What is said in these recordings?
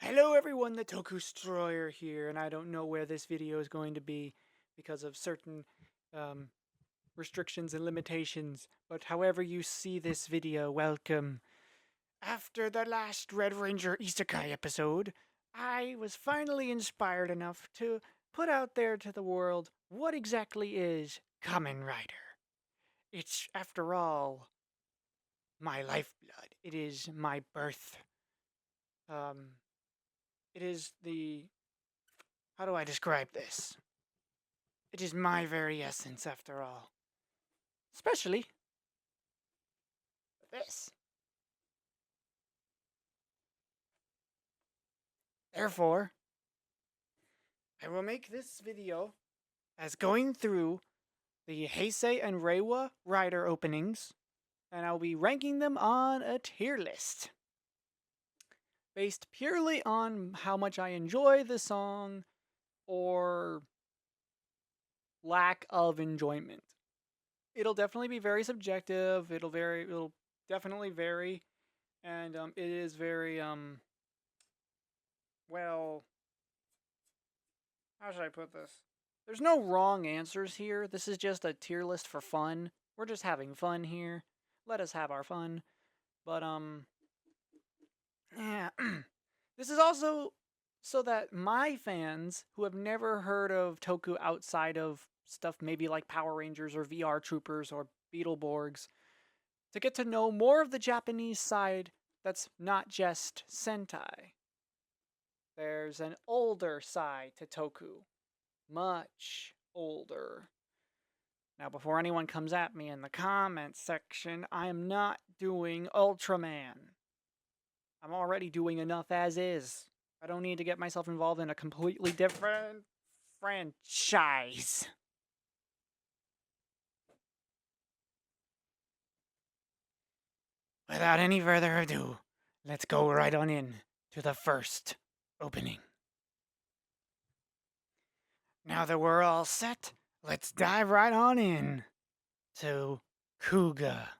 Hello everyone, the Toku Destroyer here, and I don't know where this video is going to be because of certain restrictions and limitations, but however you see this video, welcome. After the last Red Ranger Isekai episode, I was finally inspired enough to put out there to the world what exactly is Kamen Rider. It's, after all, my lifeblood. It is my birth. It is the... How do I describe this? It is my very essence, after all. Especially this. Therefore, I will make this video as going through the Heisei and Reiwa Rider openings, and I'll be ranking them on a tier list. Based purely on how much I enjoy the song or lack of enjoyment. It'll definitely be very subjective. It'll definitely vary, and it is very well, how should I put this? There's no wrong answers here. This is just a tier list for fun. We're just having fun here. Let us have our fun. But yeah. This is also so that my fans who have never heard of Toku outside of stuff maybe like Power Rangers or VR Troopers or Beetleborgs, to get to know more of the Japanese side that's not just Sentai. There's an older side to Toku. Much older. Now, before anyone comes at me in the comments section, I am not doing Ultraman. I'm already doing enough as is. I don't need to get myself involved in a completely different franchise. Without any further ado, let's go right on in to the first opening. Now that we're all set, let's dive right on in to Kuuga.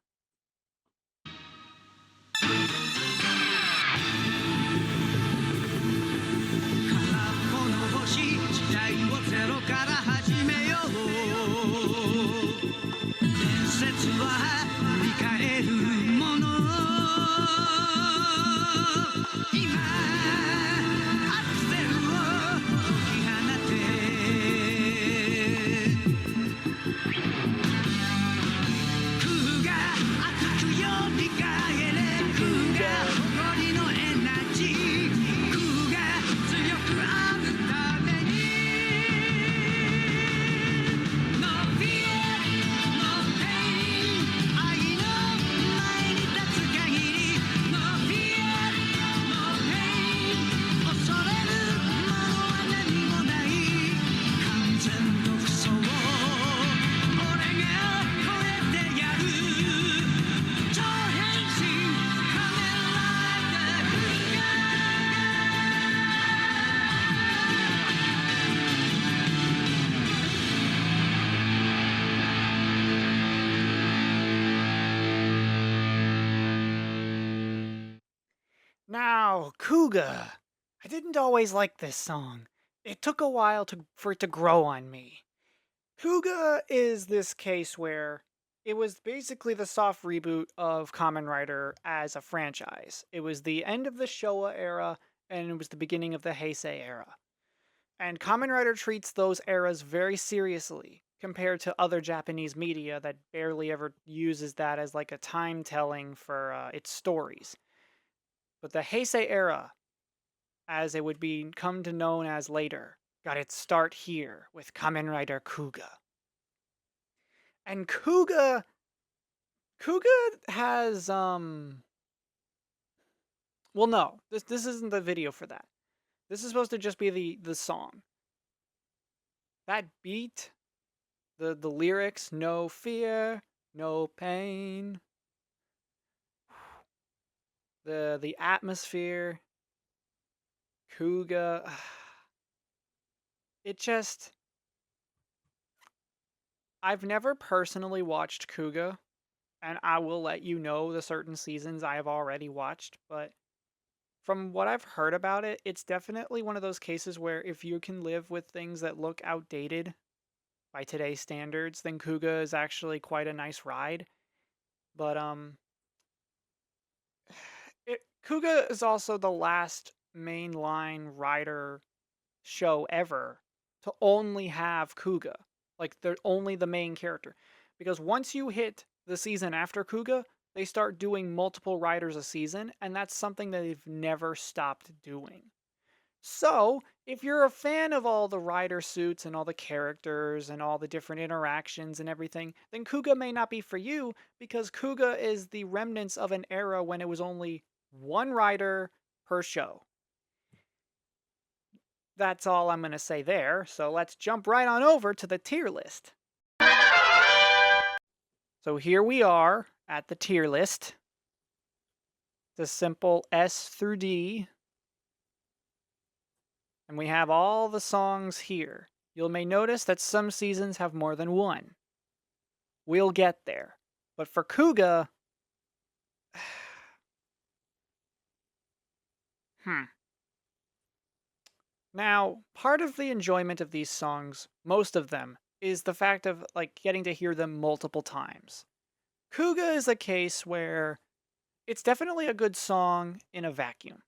'Now, Kuuga. I didn't always like this song. It took a while for it to grow on me. Kuuga is this case where it was basically the soft reboot of Kamen Rider as a franchise. It was the end of the Showa era, and it was the beginning of the Heisei era. And Kamen Rider treats those eras very seriously, compared to other Japanese media that barely ever uses that as like a time telling for its stories. But the Heisei era, as it would be come to known as later, got its start here with Kamen Rider Kuuga. And Kuuga has well, no, this isn't the video for that. This is supposed to just be the song. That beat, the lyrics, no fear, no pain. The atmosphere, Kuuga, it just... I've never personally watched Kuuga, and I will let you know the certain seasons I have already watched, but From what I've heard about it, it's definitely one of those cases where if you can live with things that look outdated by today's standards, then Kuuga is actually quite a nice ride. But Kuuga is also the last mainline rider show ever to only have Kuuga. Like they're only the main character. Because once you hit the season after Kuuga, they start doing multiple riders a season, and that's something that they've never stopped doing. So, if you're a fan of all the rider suits and all the characters and all the different interactions and everything, then Kuuga may not be for you because Kuuga is the remnants of an era when it was only one rider per show. That's all I'm going to say there, so let's jump right on over to the tier list. So here we are at the tier list. The simple S through D. And we have all the songs here. You may notice that some seasons have more than one. We'll get there. But for Kuuga... Now, part of the enjoyment of these songs, most of them, is the fact of like getting to hear them multiple times. Kuuga is a case where it's definitely a good song in a vacuum.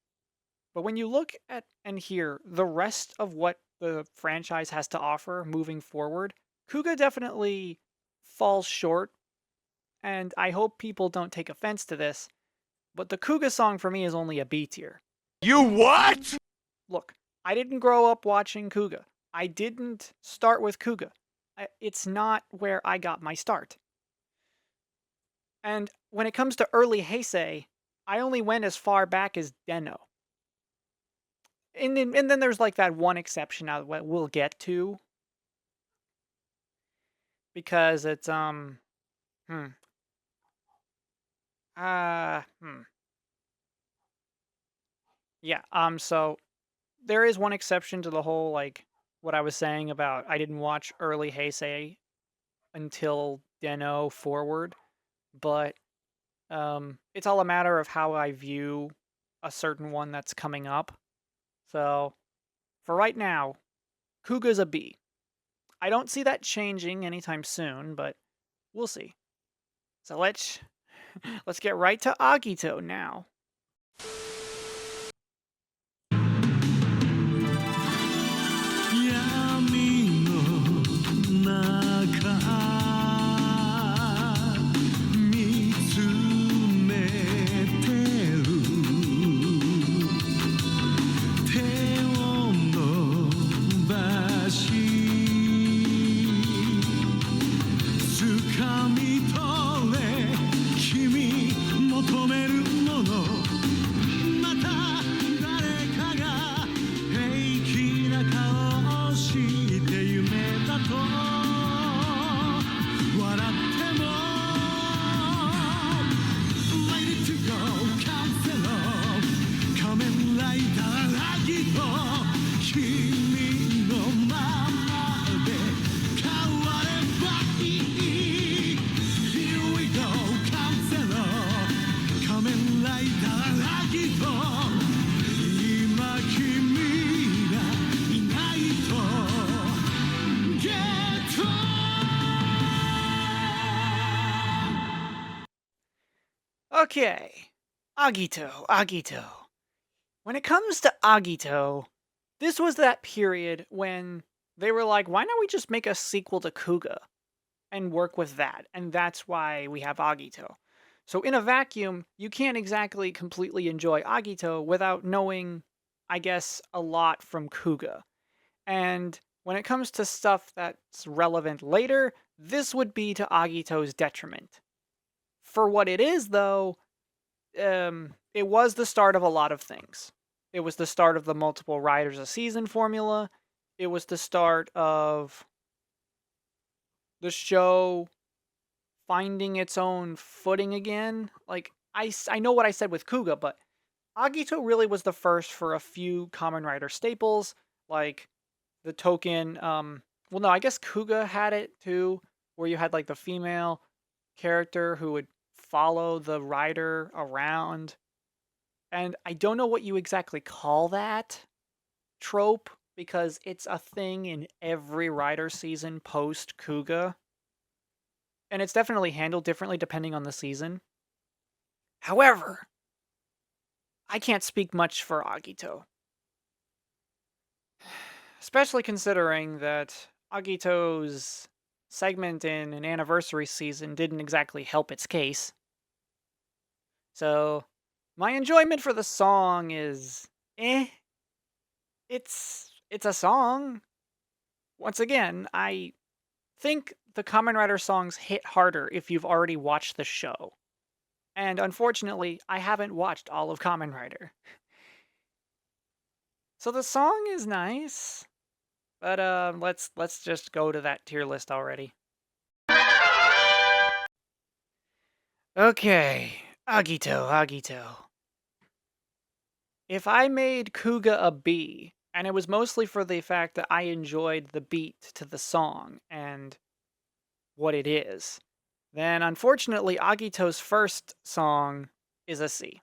But when you look at and hear the rest of what the franchise has to offer moving forward, Kuuga definitely falls short, and I hope people don't take offense to this, but the Kuuga song for me is only a B tier. You what? Look, I didn't grow up watching Kuuga. I didn't start with Kuuga. It's not where I got my start. And when it comes to early Heisei, I only went as far back as Den-O. And then there's like that one exception that we'll get to. Because it's, Yeah, so there is one exception to the whole, like, what I was saying about I didn't watch early Heisei until Den-O forward, but it's all a matter of how I view a certain one that's coming up. So, for right now, Kuuga's a B. I don't see that changing anytime soon, but we'll see. So let's get right to Agito now. Okay, Agito. When it comes to Agito, this was that period when they were like, why don't we just make a sequel to Kuuga and work with that? And that's why we have Agito. So in a vacuum, you can't exactly completely enjoy Agito without knowing, I guess, a lot from Kuuga. And when it comes to stuff that's relevant later, this would be to Agito's detriment. For what it is, though, it was the start of a lot of things. It was the start of the multiple riders a season formula. It was the start of the show finding its own footing again. Like, I know what I said with Kuuga, but Agito really was the first for a few Kamen Rider staples, like the token, well, no, I guess Kuuga had it too, where you had like the female character who would follow the rider around. And I don't know what you exactly call that trope, because it's a thing in every Rider season post Kuuga. And it's definitely handled differently depending on the season. However, I can't speak much for Agito. Especially considering that Agito's segment in an anniversary season didn't exactly help its case. So, my enjoyment for the song is It's a song. Once again, I think the Kamen Rider songs hit harder if you've already watched the show. And unfortunately, I haven't watched all of Kamen Rider. So the song is nice, but let's just go to that tier list already. Okay, Agito. If I made Kuuga a B, and it was mostly for the fact that I enjoyed the beat to the song and what it is, then unfortunately Agito's first song is a C.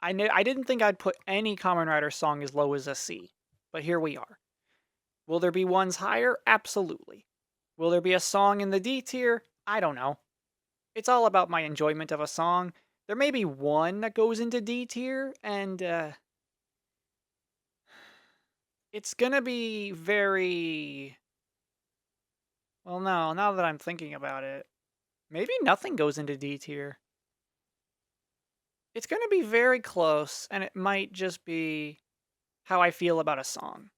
I didn't think I'd put any Kamen Rider song as low as a C, but here we are. Will there be ones higher? Absolutely. Will there be a song in the D tier? I don't know. It's all about my enjoyment of a song. There may be one that goes into D tier, and it's gonna be very... Well, no, now that I'm thinking about it, maybe nothing goes into D tier. It's gonna be very close, and it might just be how I feel about a song.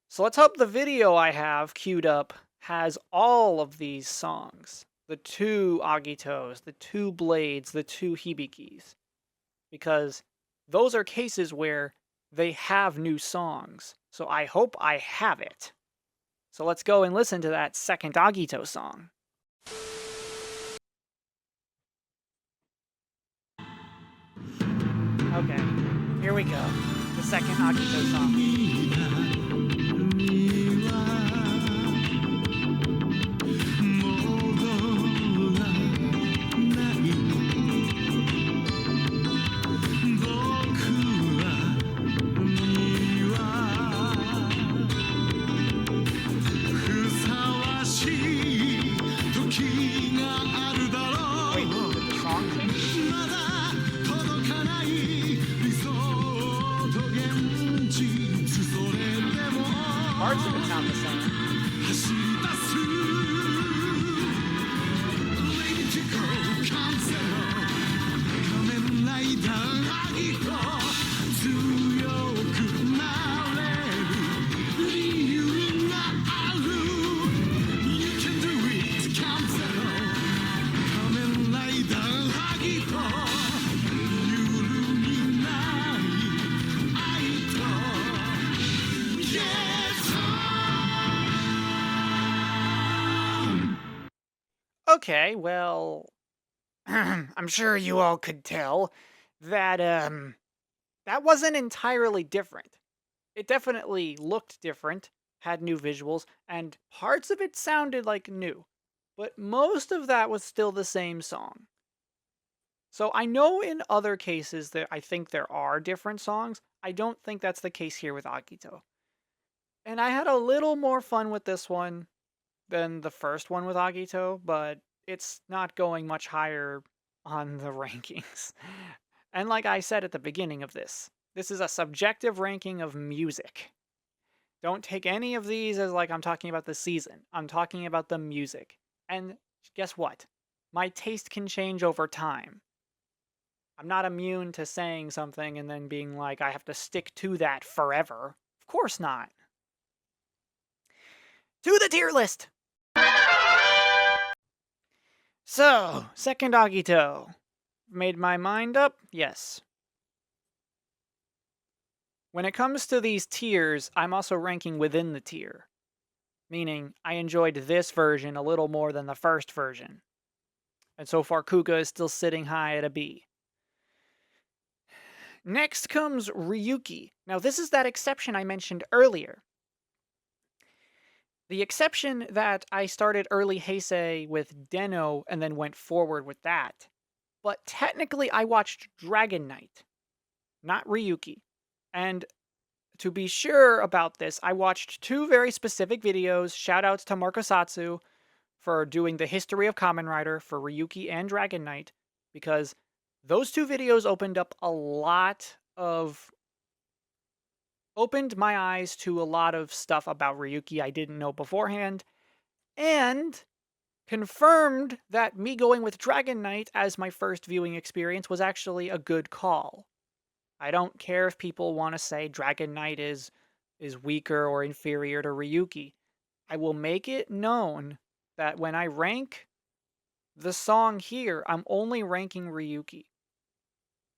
So let's hope the video I have queued up has all of these songs. The 2 Agitos, the 2 Blades, the 2 Hibikis. Because those are cases where they have new songs. So I hope I have it. So let's go and listen to that second Agito song. Okay, here we go. The second Agito song. 'Kay, well, I'm sure you all could tell that, that wasn't entirely different. It definitely looked different, had new visuals, and parts of it sounded like new, but most of that was still the same song. So I know in other cases that I think there are different songs. I don't think that's the case here with Agito. And I had a little more fun with this one than the first one with Agito, but it's not going much higher on the rankings. And like I said at the beginning of this is a subjective ranking of music. Don't take any of these as like I'm talking about the season. I'm talking about the music. And guess what? My taste can change over time. I'm not immune to saying something and then being like, I have to stick to that forever. Of course not. To the tier list! So, second Agito. Made my mind up? Yes. When it comes to these tiers, I'm also ranking within the tier. Meaning, I enjoyed this version a little more than the first version. And so far, Kuuga is still sitting high at a B. Next comes Ryuki. Now, this is that exception I mentioned earlier. The exception that I started early Heisei with Deno and then went forward with that. but technically I watched Dragon Knight, not Ryuki. And to be sure about this, I watched two very specific videos. Shoutouts to Marcosatsu for doing the history of Kamen Rider for Ryuki and Dragon Knight, because those two videos opened my eyes to a lot of stuff about Ryuki I didn't know beforehand, and confirmed that me going with Dragon Knight as my first viewing experience was actually a good call. I don't care if people want to say Dragon Knight is weaker or inferior to Ryuki. I will make it known that when I rank the song here, I'm only ranking Ryuki.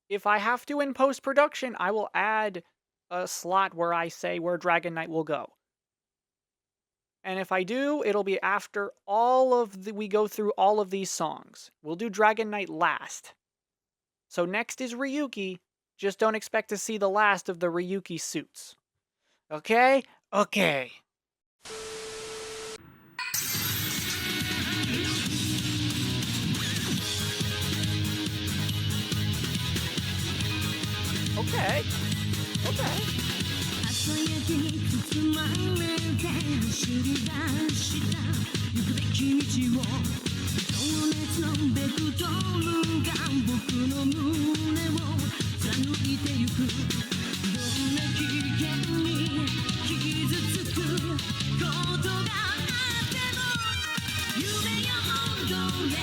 If I have to in post-production, I will add a slot where I say where Dragon Knight will go. And if I do, it'll be after we go through all of these songs. We'll do Dragon Knight last. So next is Ryuki. Just don't expect to see the last of the Ryuki suits. Okay? Okay. Okay. Okay. 朝焼けに包まれて走り出した行くべき道を情熱のベクトルが僕の胸を貫いてゆくどんな危険に傷つくことがあっても夢よ踊れ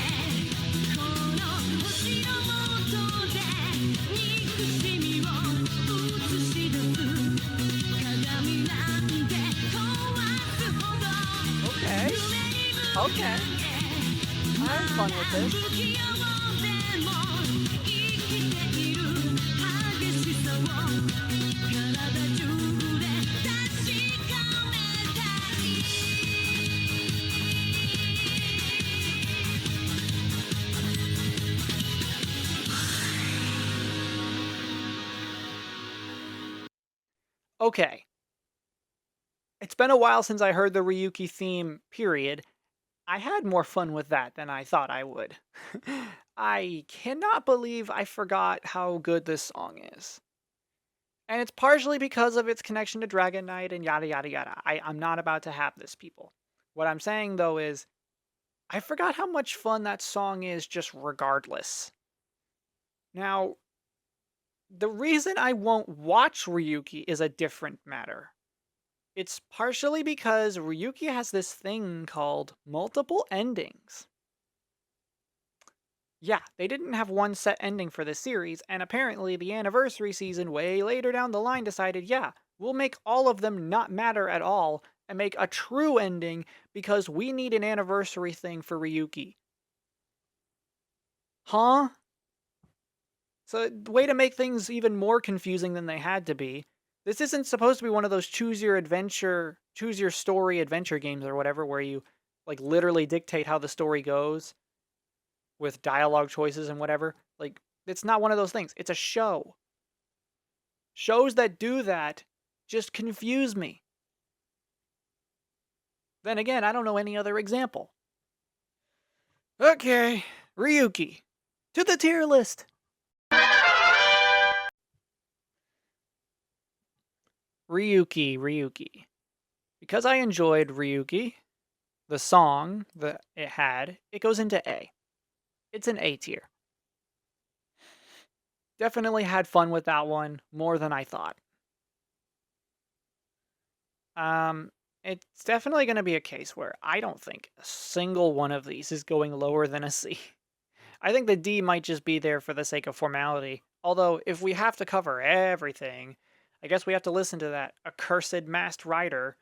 この星の下で憎しみを映し出す Okay. I had fun with this. Okay. It's been a while since I heard the Ryuki theme, period. I had more fun with that than I thought I would. I cannot believe I forgot how good this song is. And it's partially because of its connection to Dragon Knight and yada yada yada. I'm not about to have this, people. What I'm saying, though, is I forgot how much fun that song is just regardless. Now, the reason I won't watch Ryuki is a different matter. It's partially because Ryuki has this thing called multiple endings. Yeah, they didn't have one set ending for this series, and apparently the anniversary season way later down the line decided, yeah, we'll make all of them not matter at all and make a true ending because we need an anniversary thing for Ryuki. Huh? So, the way to make things even more confusing than they had to be. This isn't supposed to be one of those choose your story adventure games or whatever, where you, like, literally dictate how the story goes with dialogue choices and whatever. Like, it's not one of those things. It's a show. Shows that do that just confuse me. Then again, I don't know any other example. Okay, Ryuki. To the tier list! Ryuki. Because I enjoyed Ryuki, the song that it had, it goes into A. It's an A tier. Definitely had fun with that one, more than I thought. It's definitely going to be a case where I don't think a single one of these is going lower than a C. I think the D might just be there for the sake of formality. Although, if we have to cover everything, I guess we have to listen to that accursed Masked Rider.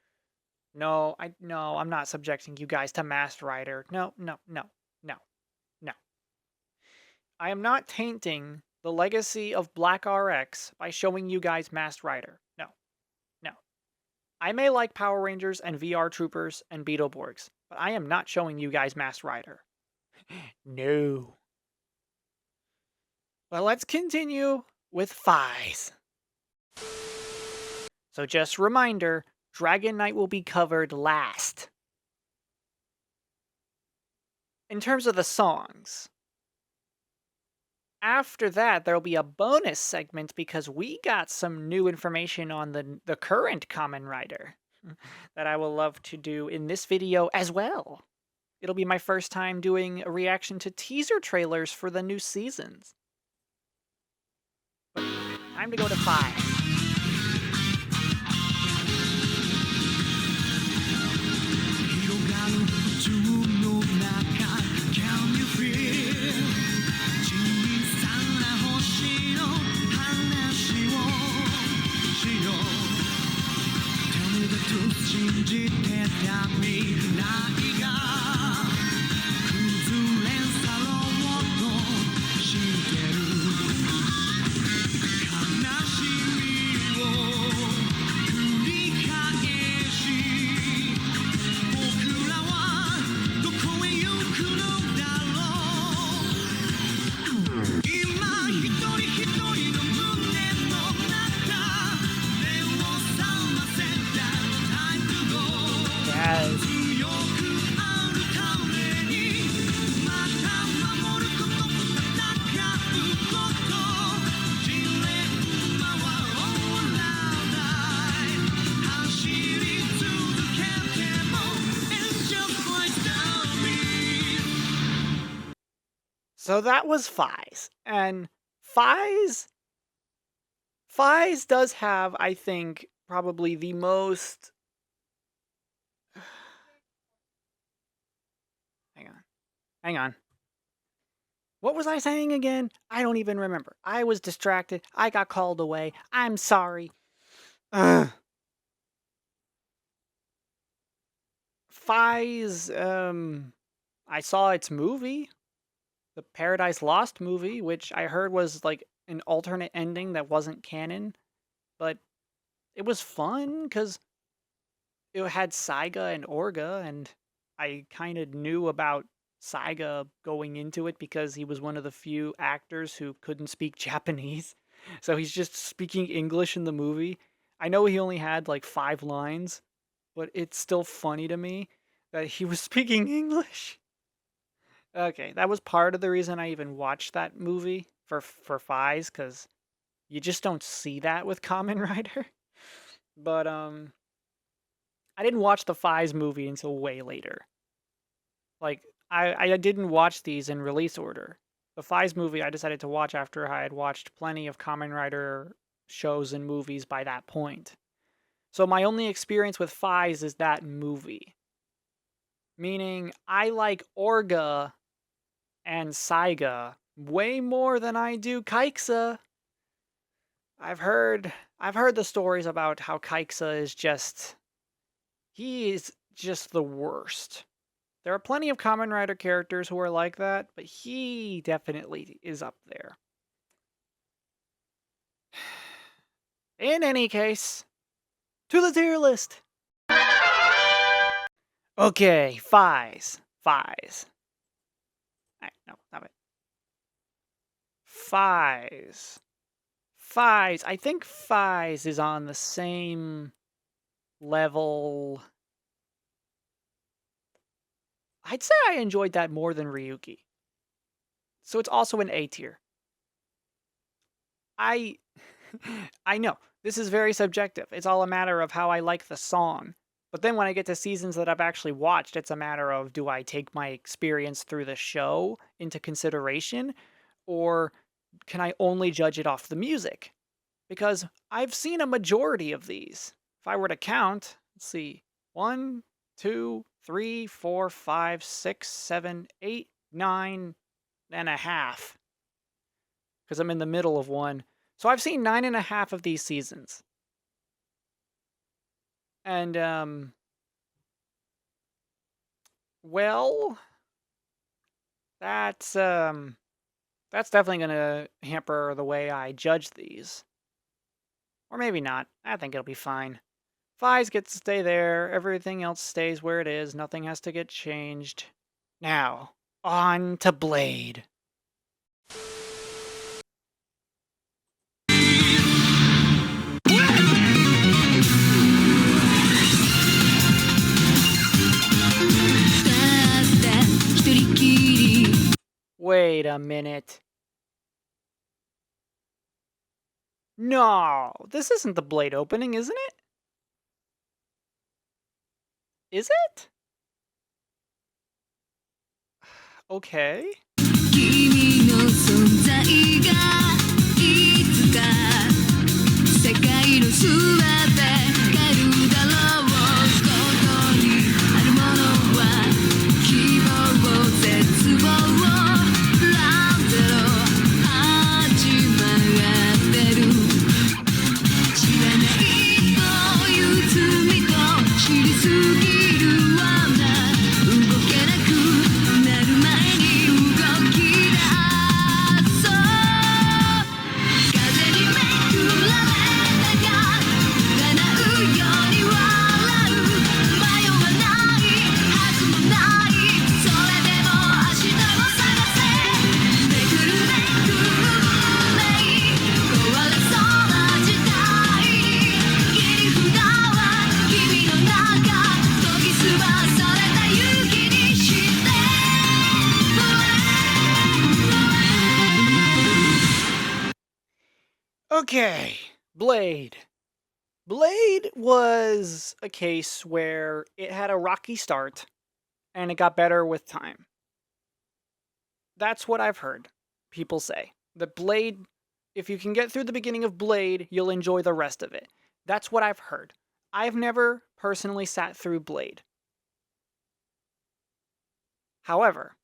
No, I'm not subjecting you guys to Masked Rider. No. I am not tainting the legacy of Black RX by showing you guys Masked Rider. No. I may like Power Rangers and VR Troopers and Beetleborgs, but I am not showing you guys Masked Rider. No. Well, let's continue with Faiz. So just reminder, Dragon Knight will be covered last. In terms of the songs, After that, there'll be a bonus segment because we got some new information on the current Kamen Rider that I will love to do in this video as well. It'll be my first time doing a reaction to teaser trailers for the new seasons. But time to go to 5. 信じてた未来が崩れ去ろうとしてる悲しみを繰り返し僕らはどこへ行くのだろう今一人一人の胸の中目を覚ませ Yes. So that was Faiz, and Faiz does have, I think, probably the most... Hang on. What was I saying again? I don't even remember. I was distracted. I got called away. I'm sorry. Faiz, I saw its movie. The Paradise Lost movie, which I heard was like an alternate ending that wasn't canon. But it was fun because it had Saiga and Orga, and I kind of knew about Saiga going into it because he was one of the few actors who couldn't speak Japanese. So he's just speaking English in the movie. I know he only had like 5 lines, but it's still funny to me that he was speaking English. Okay, that was part of the reason I even watched that movie for Faiz, because you just don't see that with Kamen Rider. But I didn't watch the Faiz movie until way later. Like, I didn't watch these in release order. The Faiz movie I decided to watch after I had watched plenty of Kamen Rider shows and movies by that point. So my only experience with Faiz is that movie. Meaning, I like Orga and Saiga way more than I do Kaiksa. I've heard the stories about how Kaiksa is just... he is just the worst. There are plenty of Kamen Rider characters who are like that, but he definitely is up there. In any case, to the tier list! Okay, Faiz. No, stop it. Faiz. I think Faiz is on the same level... I'd say I enjoyed that more than Ryuki. So it's also an A tier. I know, this is very subjective. It's all a matter of how I like the song. But then when I get to seasons that I've actually watched, it's a matter of, do I take my experience through the show into consideration? Or can I only judge it off the music? Because I've seen a majority of these. If I were to count, let's see, 1, 2, 3, 4, 5, 6, 7, 8, 9 and a half. Because I'm in the middle of one. So I've seen 9.5 of these seasons. And, well, that's definitely gonna hamper the way I judge these. Or maybe not. I think it'll be fine. Faiz gets to stay there, everything else stays where it is, nothing has to get changed. Now, on to Blade. Wait a minute. No, this isn't the Blade opening, isn't it? Is it? Okay. 君の存在がいつか世界のすべて変えるだろうここにあるものは希望絶望ランゼロ始まってる知らないという罪と知りすぎるわな動けなくなる前に動き出そう風にめくられたが叶うように笑う迷わないはずもないそれでも明日を探せめくるめく運命壊れそうな時代に切り札は君の中研ぎ澄まされた勇気にして Okay, Blade. Blade was a case where it had a rocky start and it got better with time. That's what I've heard people say. That Blade, if you can get through the beginning of Blade, you'll enjoy the rest of it. That's what I've heard. I've never personally sat through Blade. However,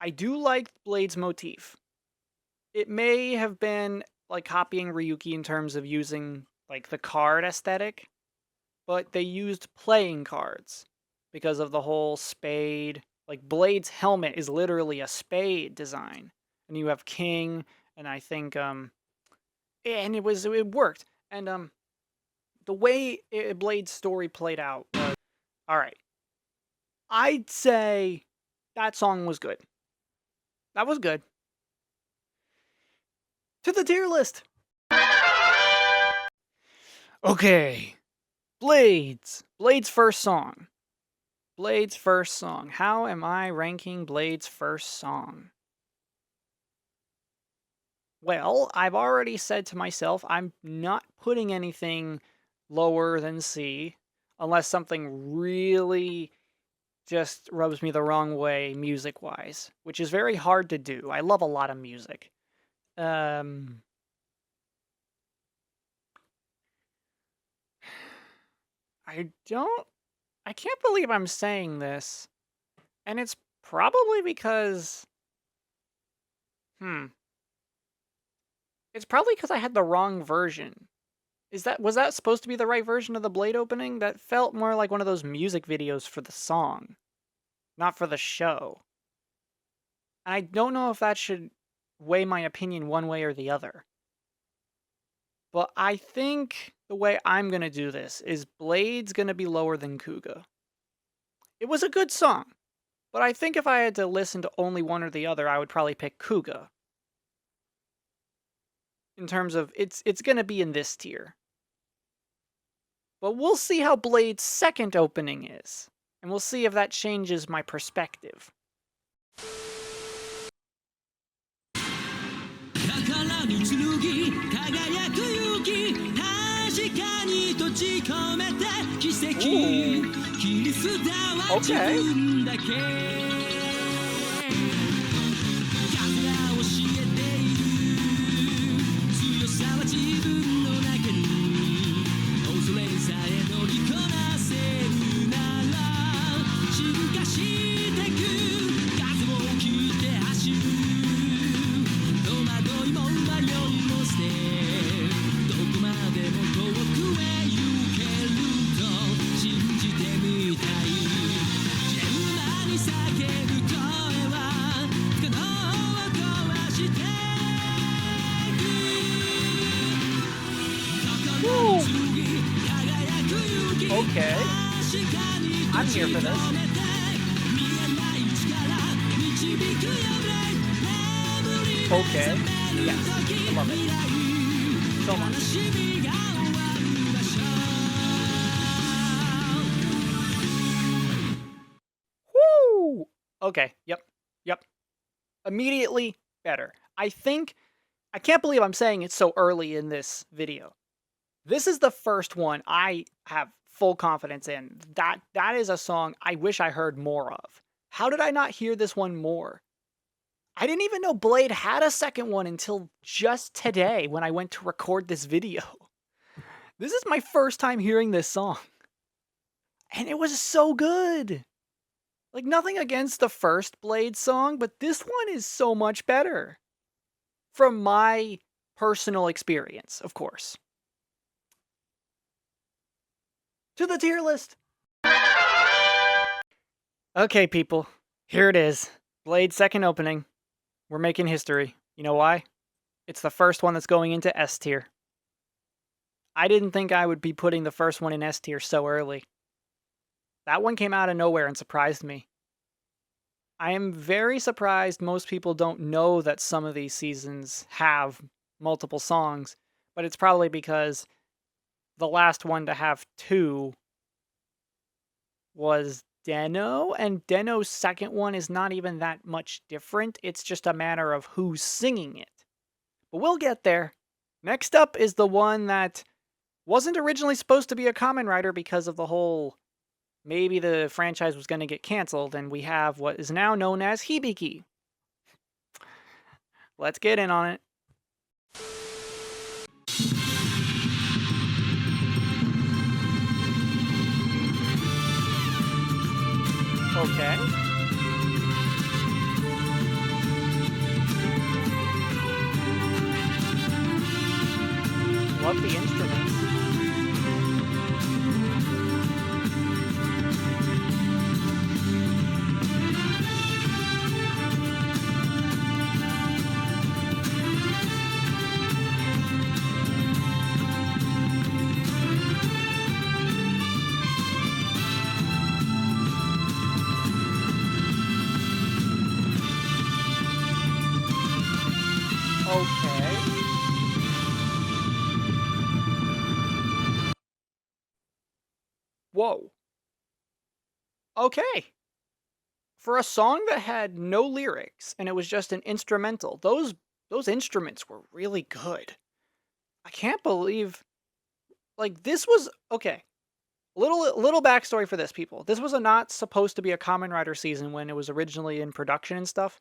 I do like Blade's motif. It may have been like copying Ryuki in terms of using like the card aesthetic, but they used playing cards because of the whole spade. Like Blade's helmet is literally a spade design, and you have king, and I think and it worked, and the way Blade's story played out was all right. I'd say that song was good. That was good. To the tier list. Okay. Blades. Blade's first song. Blade's first song. How am I ranking Blade's first song? Well, I've already said to myself I'm not putting anything lower than C unless something really just rubs me the wrong way music-wise, which is very hard to do. I love a lot of music. I can't believe I'm saying this, and it's probably because, it's probably because I had the wrong version. Was that supposed to be the right version of the Blade opening? That felt more like one of those music videos for the song, not for the show. And I don't know if that should weigh my opinion one way or the other. But I think the way I'm going to do this is Blade's going to be lower than Kuuga. It was a good song, but I think if I had to listen to only one or the other, I would probably pick Kuuga. In terms of, it's going to be in this tier. But we'll see how Blade's second opening is, and we'll see if that changes my perspective. 宝に剣輝く勇気確かに閉じ込めて奇跡切り札は自分だけ風が教えている強さは自分の中に恐れさえ乗りこなせるなら進化してく風を切って走る Okay. I'm here for this. Okay. Yes. I love it. So much. Woo! Okay. Yep. Immediately better. I think I can't believe I'm saying it so early in this video. This is the first one I have full confidence in. That is a song I wish I heard more of. How did I not hear this one more? I didn't even know Blade had a second one until just today when I went to record this video. This is my first time hearing this song. And it was so good. Like, nothing against the first Blade song, but this one is so much better. From my personal experience, of course. To the tier list. Okay, people. Here it is. Blade's second opening. We're making history. You know why? It's the first one that's going into S tier. I didn't think I would be putting the first one in S tier so early. That one came out of nowhere and surprised me. I am very surprised most people don't know that some of these seasons have multiple songs, but it's probably because the last one to have 2 was Den-O, and Den-O's second one is not even that much different. It's just a matter of who's singing it. But we'll get there. Next up is the one that wasn't originally supposed to be a Kamen Rider because of the whole maybe the franchise was going to get canceled, and we have what is now known as Hibiki. Let's get in on it. Okay. Love the instruments. Okay. Whoa. Okay. For a song that had no lyrics and it was just an instrumental, those instruments were really good. I can't believe, like, this was okay. Little backstory for this, people. This was not supposed to be a Kamen Rider season when it was originally in production and stuff.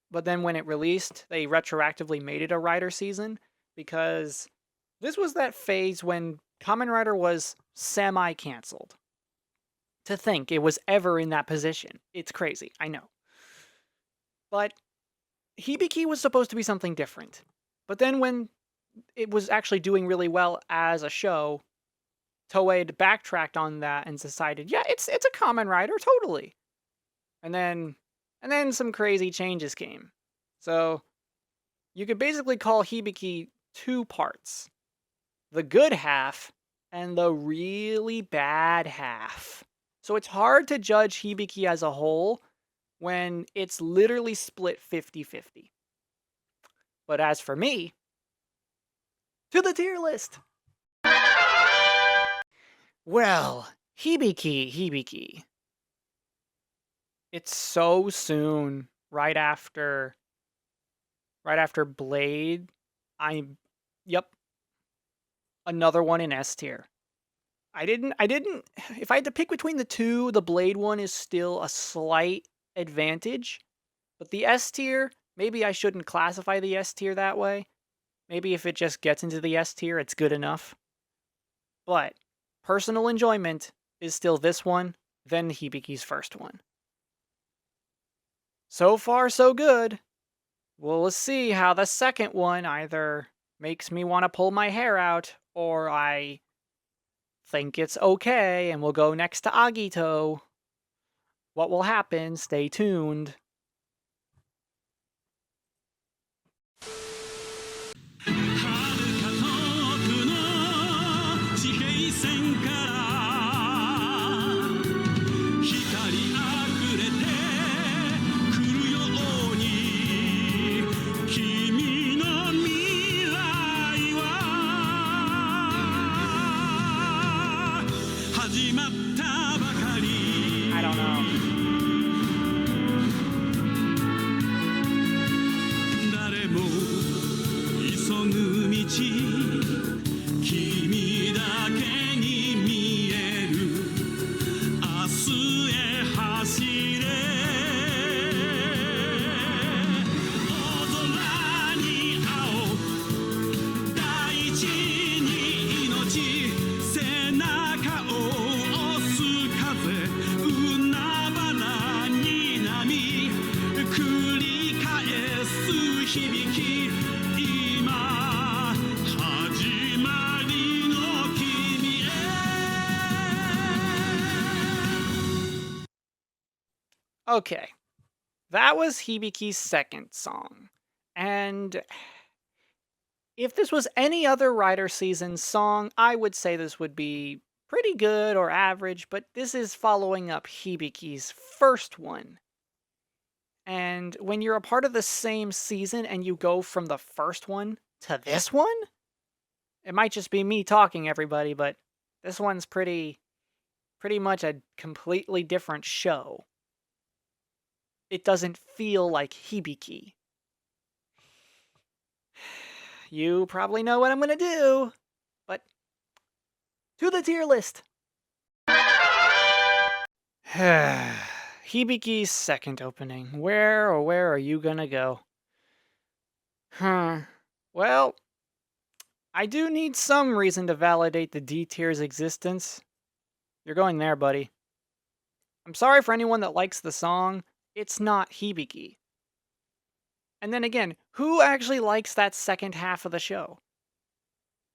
But then when it released, they retroactively made it a Rider season because this was that phase when Kamen Rider was semi-canceled. To think it was ever in that position. It's crazy, I know. But Hibiki was supposed to be something different. But then when it was actually doing really well as a show, Toei had backtracked on that and decided, yeah, it's a Kamen Rider, totally. And then some crazy changes came. So you could basically call Hibiki 2 parts. The good half and the really bad half. So it's hard to judge Hibiki as a whole when it's literally split 50-50. But as for me, to the tier list. Well, Hibiki. It's so soon, right after Blade. Yep. Another one in S tier. I didn't, if I had to pick between the two, the Blade one is still a slight advantage. But the S tier, maybe I shouldn't classify the S tier that way. Maybe if it just gets into the S tier, it's good enough. But personal enjoyment is still this one, then Hibiki's first one. So far, so good. Well, let's see how the second one either makes me want to pull my hair out, or I think it's okay, and we'll go next to Agito. What will happen? Stay tuned. I don't know. Okay, that was Hibiki's second song. And if this was any other Rider Season song, I would say this would be pretty good or average, but this is following up Hibiki's first one. And when you're a part of the same season and you go from the first one to this one, it might just be me talking, everybody, but this one's pretty much a completely different show. It doesn't feel like Hibiki. You probably know what I'm gonna do, but to the tier list. Hibiki's second opening. Where are you gonna go? Well, I do need some reason to validate the D tier's existence. You're going there, buddy. I'm sorry for anyone that likes the song. It's not Hibiki. And then again, who actually likes that second half of the show?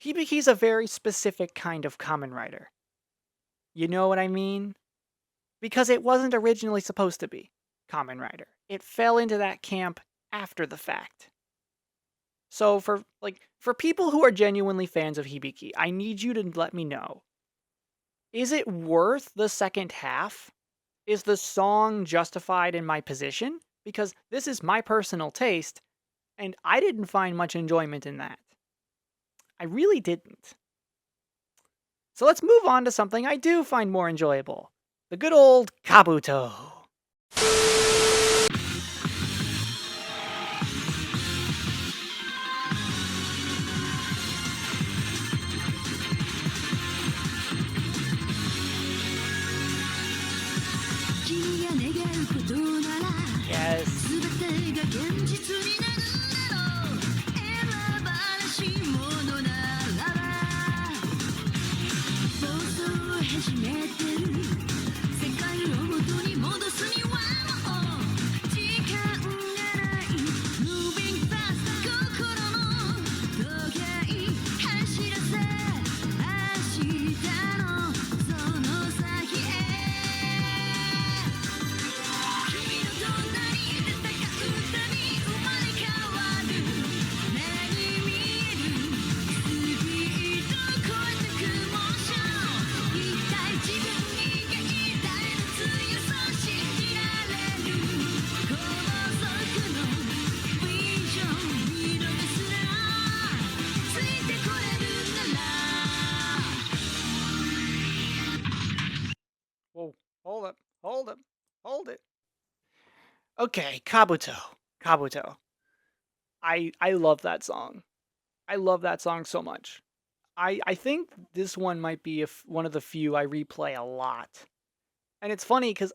Hibiki's a very specific kind of Kamen Rider. You know what I mean? Because it wasn't originally supposed to be Kamen Rider. It fell into that camp after the fact. So for people who are genuinely fans of Hibiki, I need you to let me know. Is it worth the second half? Is the song justified in my position? Because this is my personal taste, and I didn't find much enjoyment in that. I really didn't. So let's move on to something I do find more enjoyable. The good old Kabuto. Yes. Whoa, hold it. Okay, Kabuto. I love that song. I love that song so much. I think this one might be one of the few I replay a lot. And it's funny because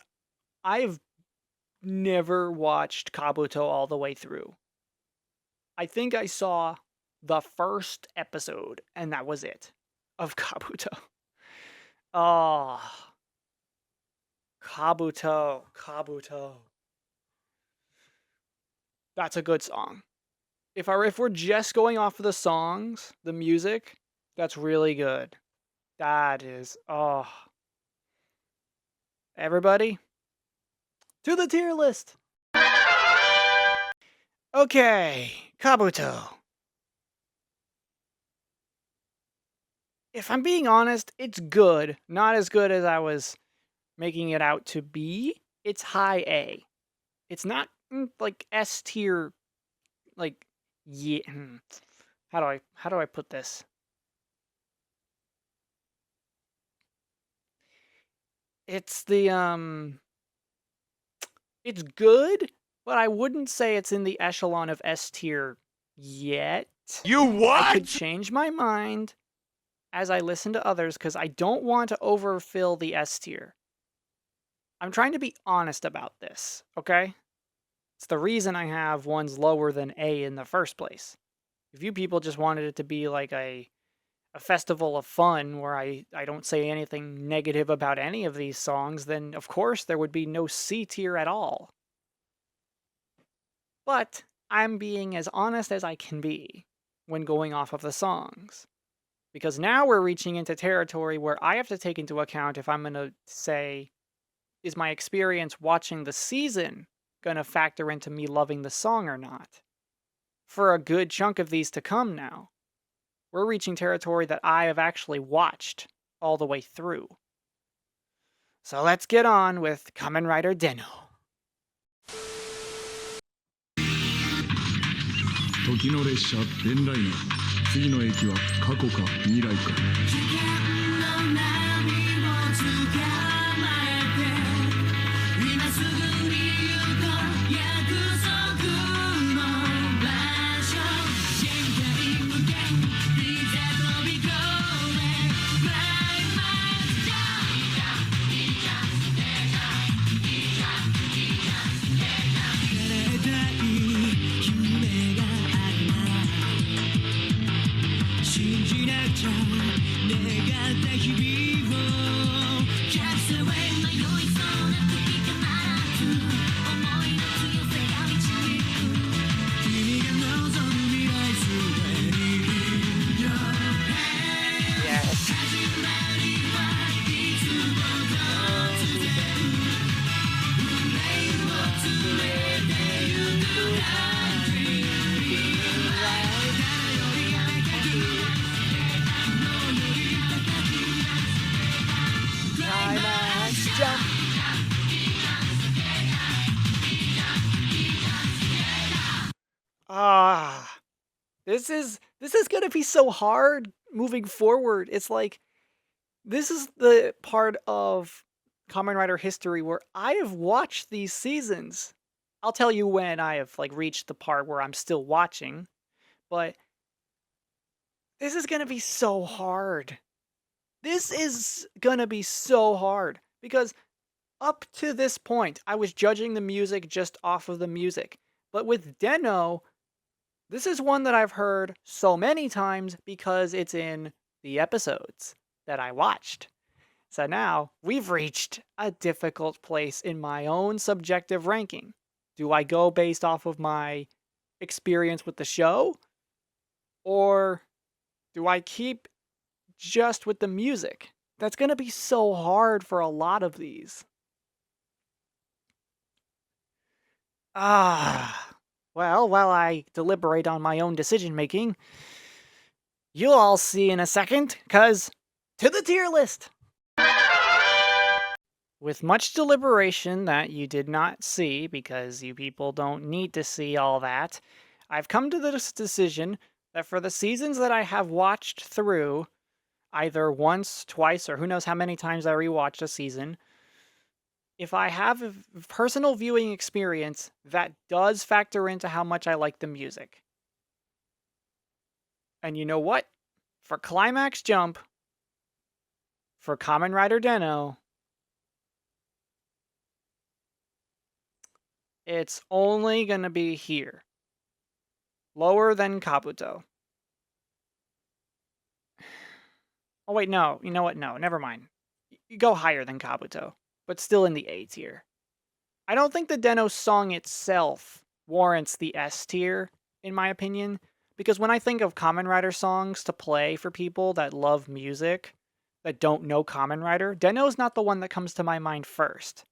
I've never watched Kabuto all the way through. I think I saw the first episode, and that was it, of Kabuto. Oh, Kabuto. That's a good song. If we're just going off of the songs, the music, that's really good. That is, oh. Everybody, to the tier list. Okay, Kabuto. If I'm being honest, it's good. Not as good as I was making it out to be. It's high A. It's not like S tier, like, yeah. How do I put this? It's it's good, but I wouldn't say it's in the echelon of S tier yet. You what? I could change my mind as I listen to others because I don't want to overfill the S tier. I'm trying to be honest about this, okay? It's the reason I have ones lower than A in the first place. If you people just wanted it to be like a festival of fun where I don't say anything negative about any of these songs, then of course there would be no C tier at all. But I'm being as honest as I can be when going off of the songs. Because now we're reaching into territory where I have to take into account if I'm going to say is my experience watching the season gonna factor into me loving the song or not? For a good chunk of these to come now, we're reaching territory that I have actually watched all the way through. So let's get on with Kamen Rider Den-O. 時の列車伝来の次の駅は過去か未来か This is gonna be so hard moving forward. It's like, this is the part of Kamen Rider history where I have watched these seasons. I'll tell you when I have reached the part where I'm still watching, but this is gonna be so hard. This is gonna be so hard because up to this point, I was judging the music just off of the music. But with Den-O, this is one that I've heard so many times because it's in the episodes that I watched. So now we've reached a difficult place in my own subjective ranking. Do I go based off of my experience with the show? Or do I keep just with the music? That's going to be so hard for a lot of these. Well, while I deliberate on my own decision making, you'll all see in a second, 'cause to the tier list! With much deliberation that you did not see, because you people don't need to see all that, I've come to this decision that for the seasons that I have watched through, either once, twice, or who knows how many times I rewatched a season, if I have a personal viewing experience, that does factor into how much I like the music. And you know what? For Climax Jump, for Kamen Rider Den-O, it's only gonna be here. Lower than Kabuto. Oh wait, no. You know what? No, never mind. You go higher than Kabuto, but still in the A tier. I don't think the Den-O song itself warrants the S tier, in my opinion, because when I think of Kamen Rider songs to play for people that love music, that don't know Kamen Rider, Den-O's not the one that comes to my mind first.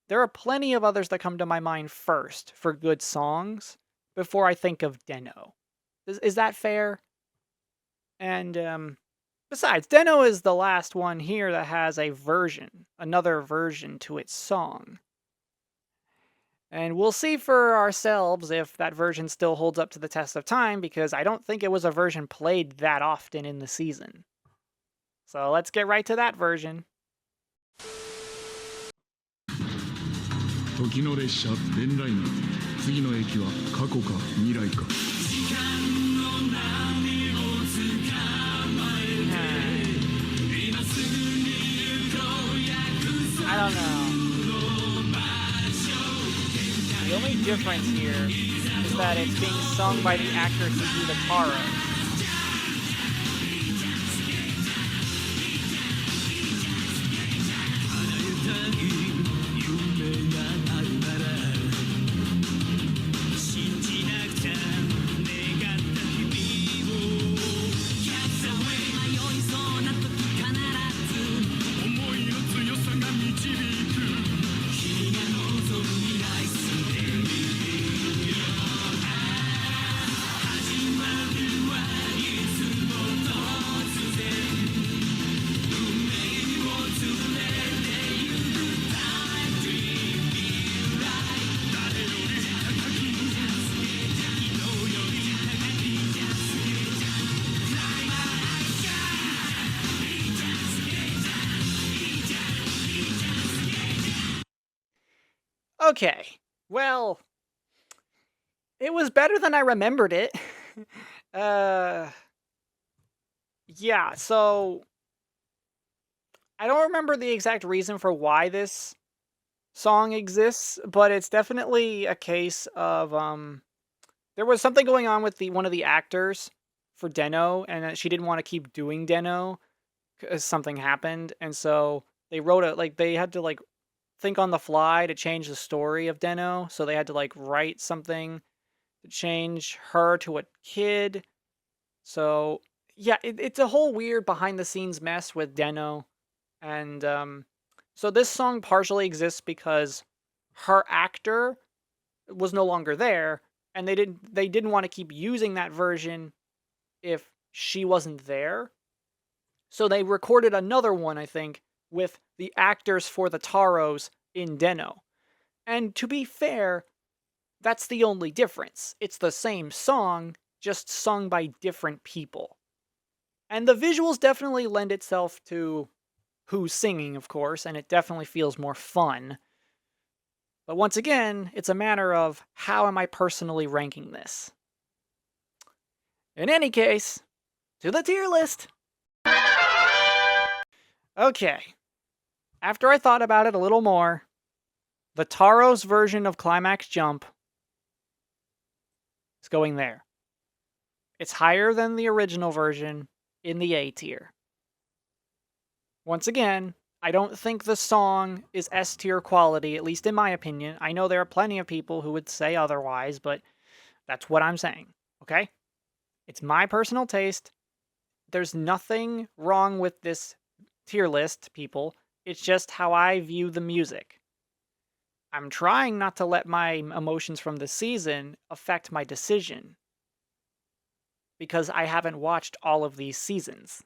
There are plenty of others that come to my mind first for good songs before I think of Den-O. Is that fair? And, besides, Den-O is the last one here that has a version, another version to its song. And we'll see for ourselves if that version still holds up to the test of time, because I don't think it was a version played that often in the season. So let's get right to that version. 時の列車伝来の次の駅は過去か未来か I don't know. The only difference here is that it's being sung by the actor Hibiki Taro. Okay. Well, it was better than I remembered it. uh, yeah, so I don't remember the exact reason for why this song exists, but it's definitely a case of there was something going on with one of the actors for Den-O, and she didn't want to keep doing Den-O because something happened, and so they wrote it like they had to like think on the fly to change the story of Den-O, so they had to like write something to change her to a kid. So yeah, it's a whole weird behind the scenes mess with Den-O, and so this song partially exists because her actor was no longer there, and they didn't want to keep using that version if she wasn't there. So they recorded another one, I think, with the actors for the Taros in Den-O. And to be fair, that's the only difference. It's the same song, just sung by different people. And the visuals definitely lend itself to who's singing, of course, and it definitely feels more fun. But once again, it's a matter of how am I personally ranking this? In any case, to the tier list! Okay. After I thought about it a little more, the Taro's version of Climax Jump is going there. It's higher than the original version in the A tier. Once again, I don't think the song is S tier quality, at least in my opinion. I know there are plenty of people who would say otherwise, but that's what I'm saying, okay? It's my personal taste. There's nothing wrong with this tier list, people. It's just how I view the music. I'm trying not to let my emotions from the season affect my decision, because I haven't watched all of these seasons.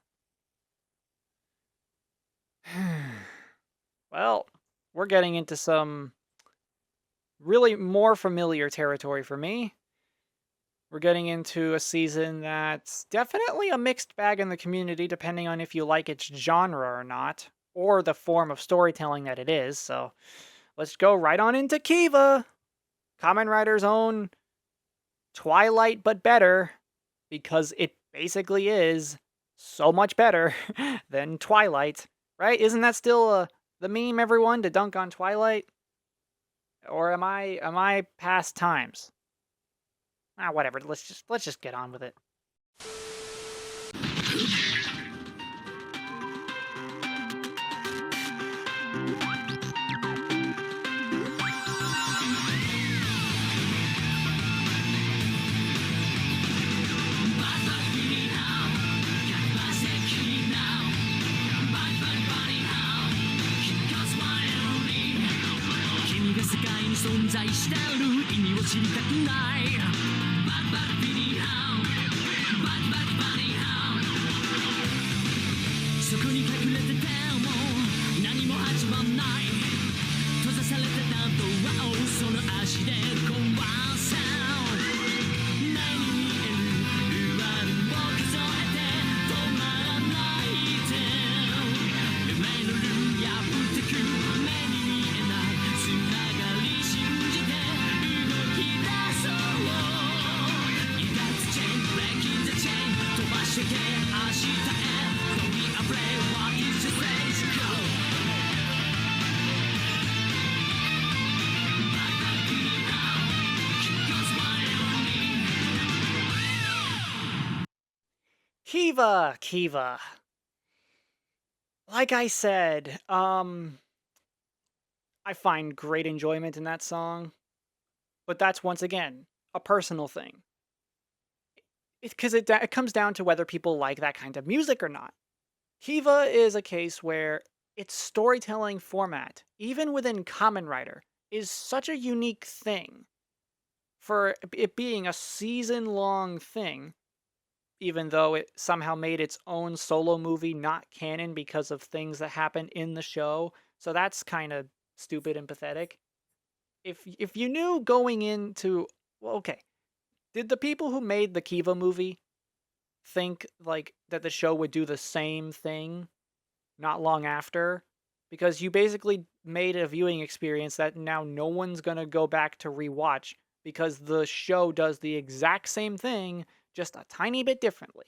Well, we're getting into some really more familiar territory for me. We're getting into a season that's definitely a mixed bag in the community, depending on if you like its genre or not, or the form of storytelling that it is. So let's go right on into Kiva, Kamen Rider's own Twilight but better, because it basically is so much better than Twilight, right? Isn't that still the meme, everyone, to dunk on Twilight? Or am I past times? Whatever. Let's just get on with it. 存在してる意味を知りたくないバッバッビリーハウバッバッバリーハウそこに隠れてても何も始まんない閉ざされてたドアをその足で壊せ目に見えるルアルを数えて止まらないで夢のルー破ってく目に見えないつながり信じて動き出そういたつチェーンブレイキンザチェーン飛ばしてけ明日へ Don't be afraid what is your face go Kiva, Kiva. Like I said, I find great enjoyment in that song, but that's once again a personal thing. Because it comes down to whether people like that kind of music or not. Kiva is a case where its storytelling format, even within Kamen Rider, is such a unique thing. For it being a season-long thing, even though it somehow made its own solo movie not canon because of things that happened in the show. So that's kind of stupid and pathetic. If you knew going into... Well, okay. Did the people who made the Kiva movie think like that the show would do the same thing not long after? because you basically made a viewing experience that now no one's gonna go back to rewatch because the show does the exact same thing, just a tiny bit differently.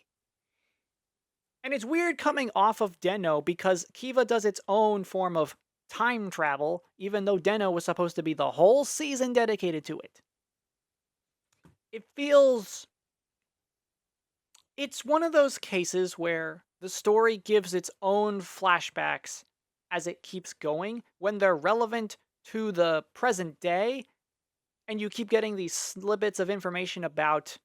And it's weird coming off of Den-O because Kiva does its own form of time travel, even though Den-O was supposed to be the whole season dedicated to it. It feels... It's one of those cases where the story gives its own flashbacks as it keeps going when they're relevant to the present day, and you keep getting these snippets of information about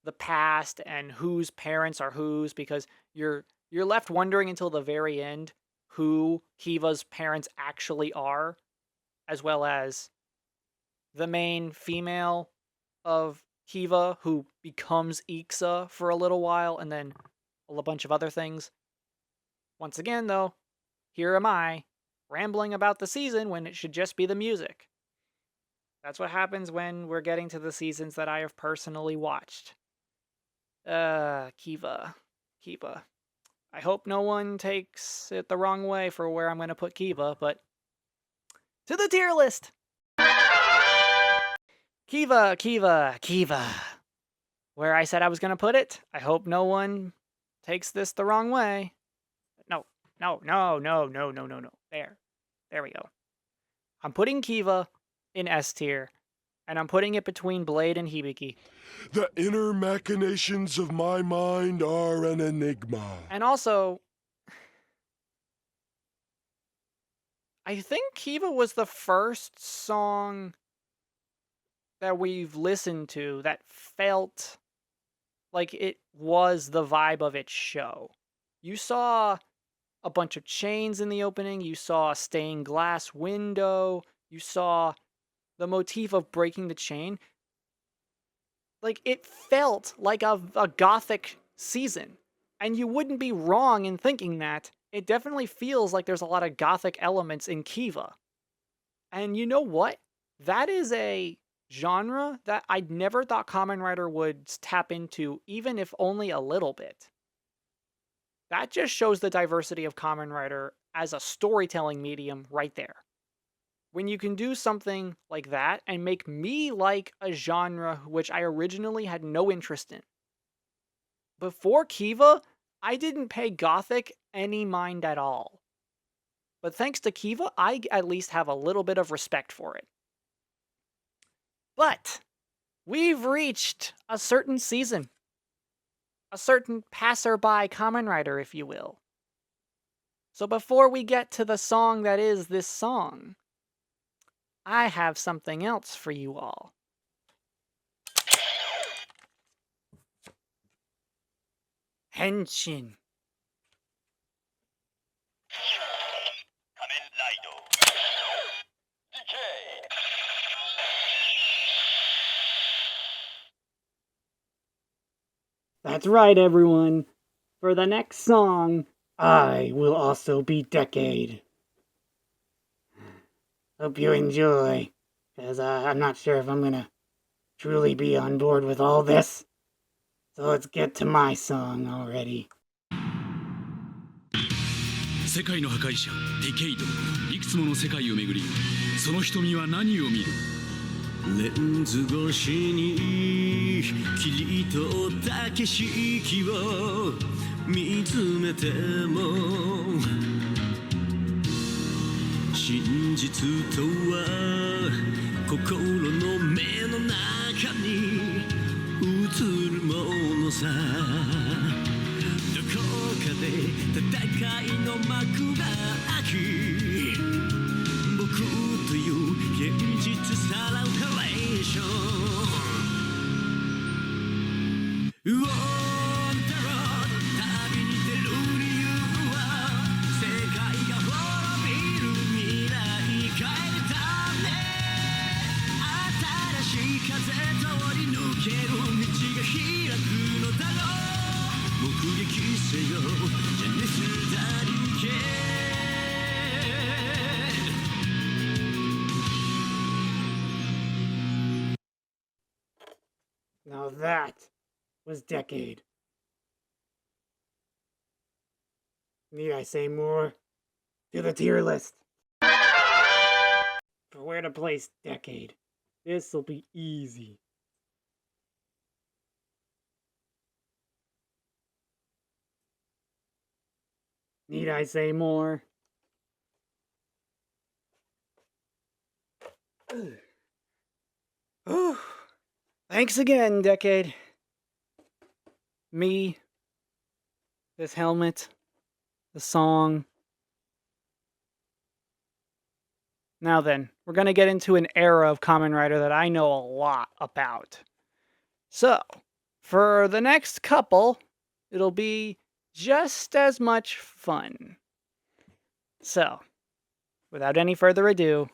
the past and whose parents are whose, because you're left wondering until the very end who Kiva's parents actually are, as well as the main female of Kiva who becomes Ixa for a little while, and then a bunch of other things. Once again, though, here am I, rambling about the season when it should just be the music. That's what happens when we're getting to the seasons that I have personally watched. Kiva. I hope no one takes it the wrong way for where I'm going to put Kiva, but... To the tier list! Kiva. Where I said I was going to put it, I hope no one takes this the wrong way. No. There we go. I'm putting Kiva in S tier, and I'm putting it between Blade and Hibiki. The inner machinations of my mind are an enigma. And also, I think Kiva was the first song that we've listened to that felt like it was the vibe of its show. You saw a bunch of chains in the opening, you saw a stained glass window, you saw the motif of breaking the chain. Like, it felt like a gothic season. And you wouldn't be wrong in thinking that. It definitely feels like there's a lot of gothic elements in Kiva. And you know what? That is a genre that I never thought Kamen Rider would tap into, even if only a little bit. That just shows the diversity of Kamen Rider as a storytelling medium right there. When you can do something like that and make me like a genre which I originally had no interest in. Before Kiva, I didn't pay Gothic any mind at all. But thanks to Kiva, I at least have a little bit of respect for it. But we've reached a certain season. A certain passerby Kamen Rider, if you will. So before we get to the song that is this song, I have something else for you all. Henshin. That's right, everyone. For the next song, I will also be Decade. Hope you enjoy, because I'm not sure if I'm gonna truly be on board with all this. So let's get to my song already. 世界の破壊者ディケイドいくつもの世界を巡りその瞳は何を見るレンズ越しに切り取った景色を見つめても真実とは心の目の中に映るものさどこかで戦いの幕が開き僕という現実さらうハレーションウォンダロー旅に出る理由は世界が滅びる未来変えるため新しい風通り抜ける道が開くのだろう目撃せよジェネスダリケ Now that was Decade. Need I say more? to the tier list. For where to place Decade. This'll be easy. Need I say more? Ooh. Thanks again, Decade. Me, this helmet, the song. Now then, we're going to get into an era of Kamen Rider that I know a lot about. So, for the next couple, it'll be just as much fun. So, without any further ado,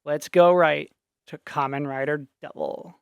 let's go right to Kamen Rider Double.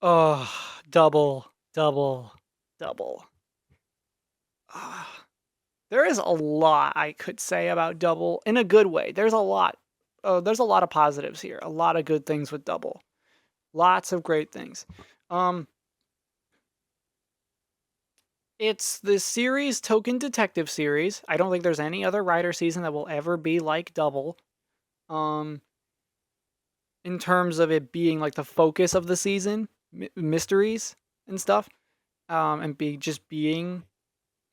Oh, double. There is a lot I could say about Double in a good way. There's a lot of positives here. A lot of good things with Double. Lots of great things. It's the series Token Detective series. I don't think there's any other Rider season that will ever be like Double. In terms of it being like the focus of the season, mysteries and stuff, and being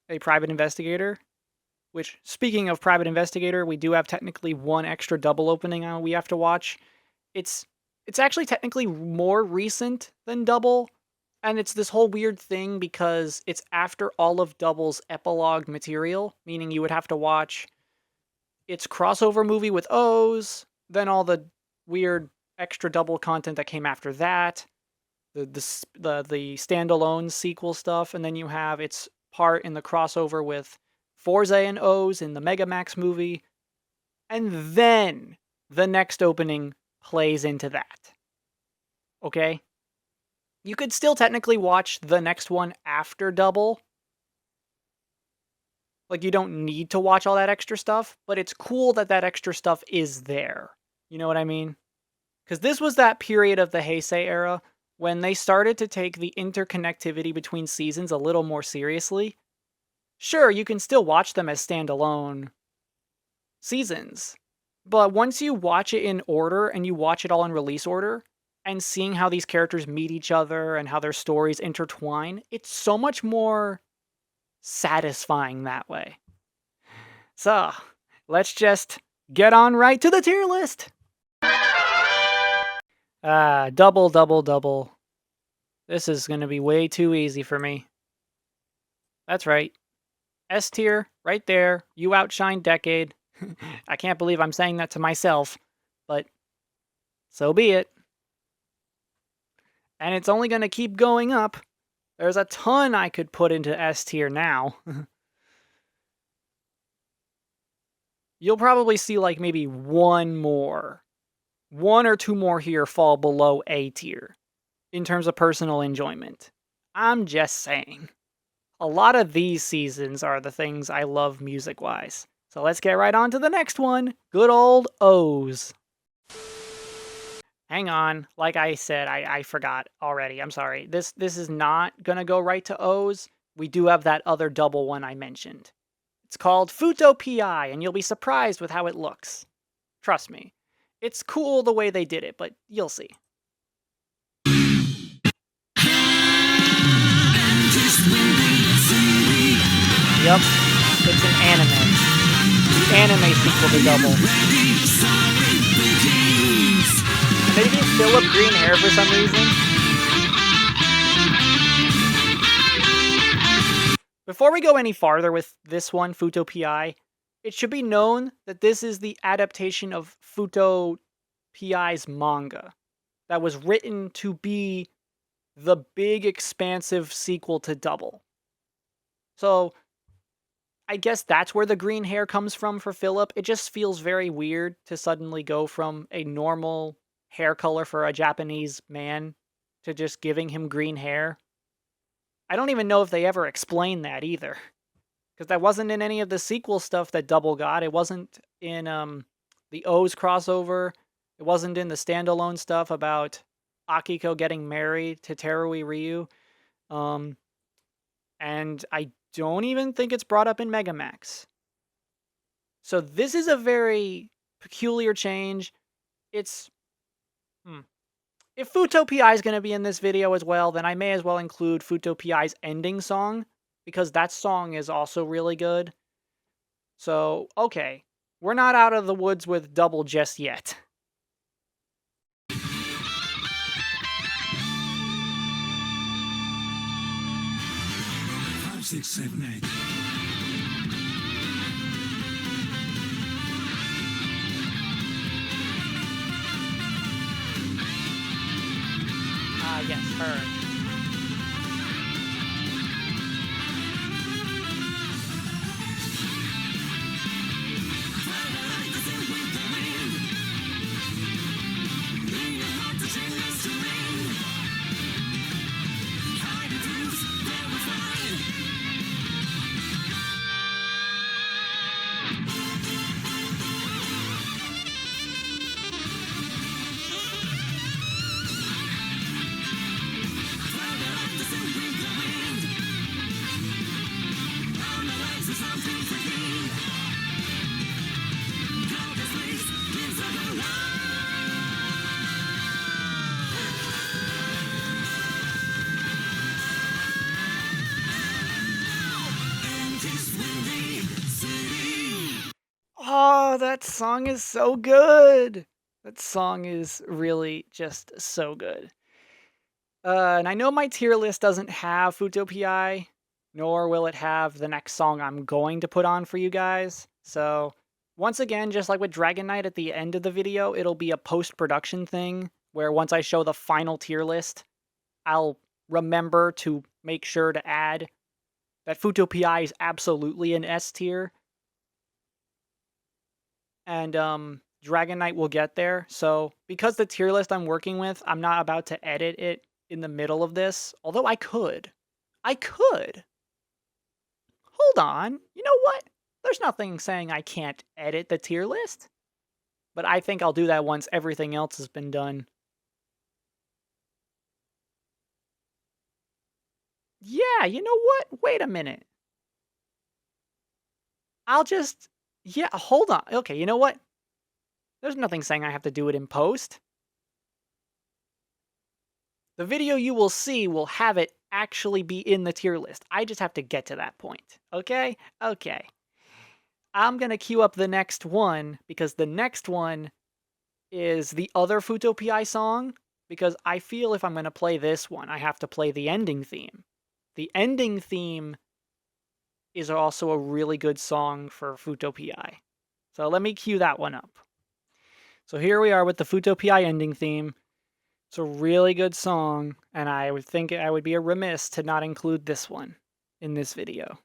a private investigator. Which, speaking of private investigator, we do have technically one extra double opening we have to watch. It's actually technically more recent than Double, and it's this whole weird thing because it's after all of Double's epilogue material, meaning you would have to watch its crossover movie with O's, then all the weird extra Double content that came after that, the standalone sequel stuff, and then you have its part in the crossover with Fourze and O's in the Megamax movie, and then the next opening plays into that. Okay? You could still technically watch the next one after Double. Like, you don't need to watch all that extra stuff, but it's cool that that extra stuff is there. You know what I mean? Because this was that period of the Heisei era when they started to take the interconnectivity between seasons a little more seriously. Sure, you can still watch them as standalone seasons, but once you watch it in order and you watch it all in release order, and seeing how these characters meet each other and how their stories intertwine, it's so much more satisfying that way. So, let's just get on right to the tier list! Double. This is going to be way too easy for me. That's right. S tier, right there. You outshine Decade. I can't believe I'm saying that to myself, but so be it. And it's only going to keep going up. There's a ton I could put into S tier now. You'll probably see like maybe one or two more here fall below A tier in terms of personal enjoyment. I'm just saying. A lot of these seasons are the things I love music-wise. So let's get right on to the next one. Good old O's. Hang on. Like I said, I forgot already. I'm sorry. This is not going to go right to O's. We do have that other double one I mentioned. It's called Fuuto PI, and you'll be surprised with how it looks. Trust me. It's cool the way they did it, but you'll see. Yep, it's an anime. The anime sequel to Double. And they gave Philip green hair for some reason. Before we go any farther with this one, Fuuto PI, it should be known that this is the adaptation of Fuuto PI's manga that was written to be the big, expansive sequel to Double. So, I guess that's where the green hair comes from for Philip. It just feels very weird to suddenly go from a normal hair color for a Japanese man to just giving him green hair. I don't even know if they ever explained that either. Because that wasn't in any of the sequel stuff that Double got. It wasn't in the O's crossover. It wasn't in the standalone stuff about Akiko getting married to Terui Ryu. And I don't even think it's brought up in Megamax. So this is a very peculiar change. It's... If Fuuto PI is going to be in this video as well, then I may as well include Fuuto PI's ending song, because that song is also really good. So, okay. We're not out of the woods with Double just yet. 5, 6, 7, 8. Yes, her. Oh, that song is so good. That song is really just so good. And I know my tier list doesn't have Fuuto PI, nor will it have the next song I'm going to put on for you guys. So, once again, just like with Dragon Knight at the end of the video, it'll be a post-production thing, where once I show the final tier list, I'll remember to make sure to add that Fuuto PI is absolutely an S tier. And Dragon Knight will get there. So, because the tier list I'm working with, I'm not about to edit it in the middle of this. Although I could. I could. Hold on. You know what? There's nothing saying I can't edit the tier list. But I think I'll do that once everything else has been done. Yeah, you know what? Wait a minute. I'll just... Yeah, hold on. Okay, you know what? There's nothing saying I have to do it in post. The video you will see will have it actually be in the tier list. I just have to get to that point. Okay? Okay. I'm going to queue up the next one, because the next one is the other Fuuto PI song, because I feel if I'm going to play this one, I have to play the ending theme. The ending theme is also a really good song for Fuuto PI. So let me cue that one up. So here we are with the Fuuto PI ending theme. It's a really good song, and I would think I would be remiss to not include this one in this video.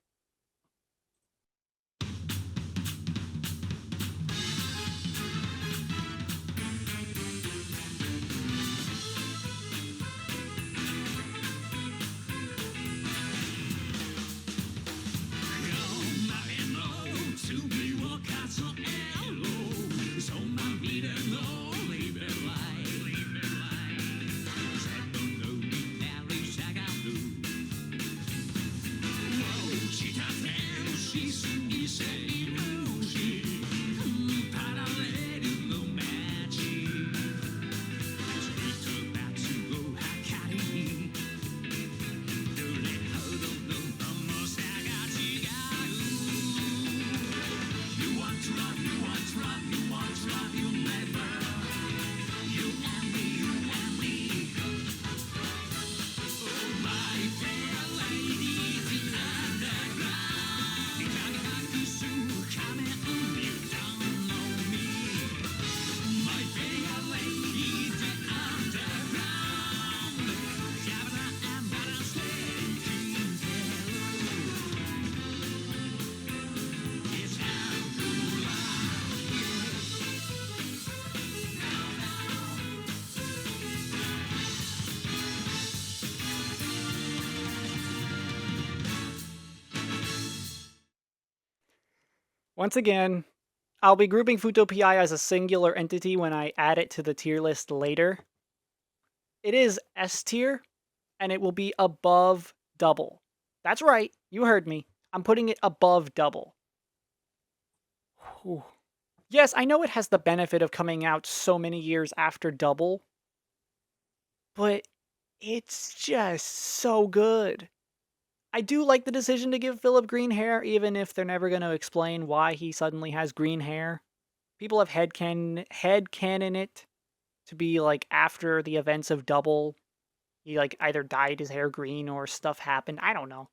Once again, I'll be grouping Fuuto PI as a singular entity when I add it to the tier list later. It is S tier, and it will be above double. That's right, you heard me. I'm putting it above double. Whew. Yes, I know it has the benefit of coming out so many years after double, but it's just so good. I do like the decision to give Philip green hair, even if they're never going to explain why he suddenly has green hair. People have headcanon it to be like after the events of Double, he like either dyed his hair green or stuff happened. I don't know.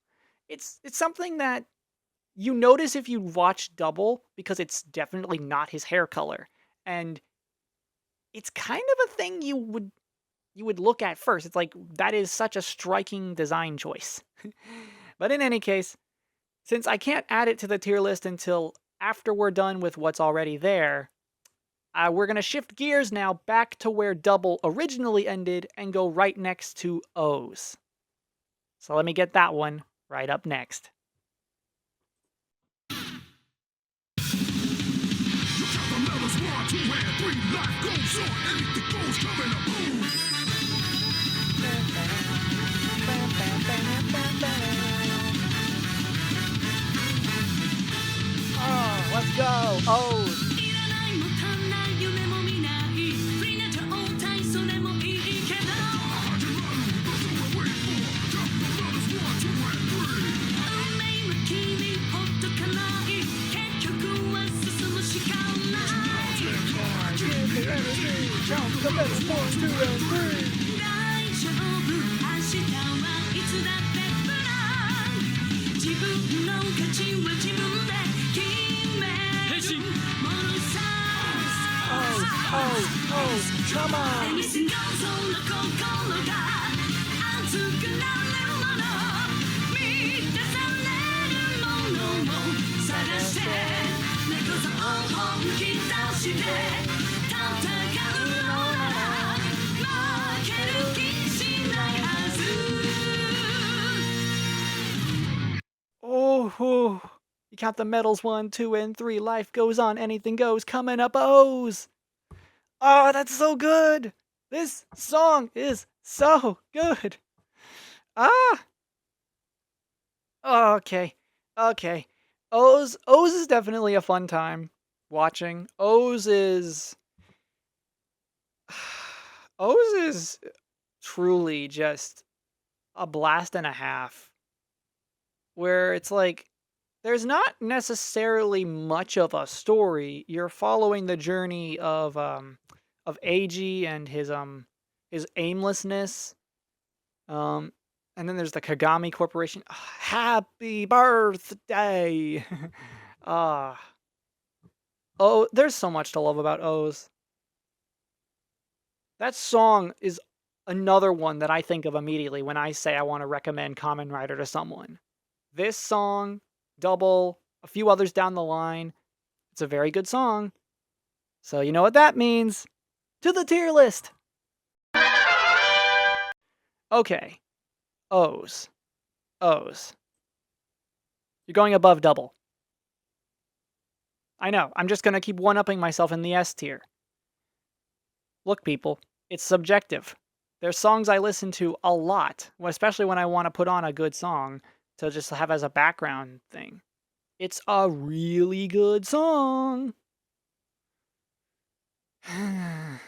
It's something that you notice if you watch Double because it's definitely not his hair color, and it's kind of a thing you would look at first. It's like, that is such a striking design choice. But in any case, since I can't add it to the tier list until after we're done with what's already there, we're going to shift gears now back to where Double originally ended and go right next to O's. So let me get that one right up next. Oh, let's go! O's! Oh, come on! Oh, you count the medals 1, 2, and 3. Life goes on, anything goes. Coming up, O's. Oh, that's so good. This song is so good. Ah. Okay. O's is definitely a fun time watching. O's is truly just a blast and a half. Where it's like, there's not necessarily much of a story. You're following the journey of Ag and his aimlessness. And then there's the Kagami Corporation. Happy birthday! Oh, there's so much to love about O's. That song is another one that I think of immediately when I say I want to recommend Kamen Rider to someone. This song, Double, a few others down the line. It's a very good song. So you know what that means. To the tier list! Okay. O's. You're going above Double. I know, I'm just gonna keep one-upping myself in the S tier. Look, people, it's subjective. There's songs I listen to a lot, especially when I want to put on a good song to just have as a background thing. It's a really good song. I'm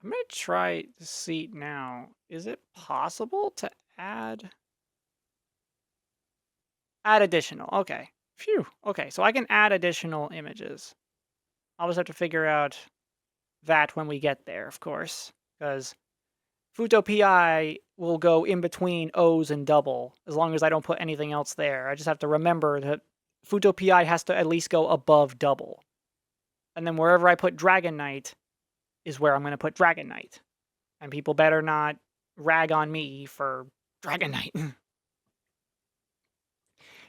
going to try to see now. Is it possible to add additional? Okay. Phew. Okay, so I can add additional images. I'll just have to figure out that when we get there, of course, because Fuuto PI will go in between O's and Double, as long as I don't put anything else there. I just have to remember that Fuuto PI has to at least go above Double. And then wherever I put Dragon Knight is where I'm going to put Dragon Knight. And people better not rag on me for Dragon Knight.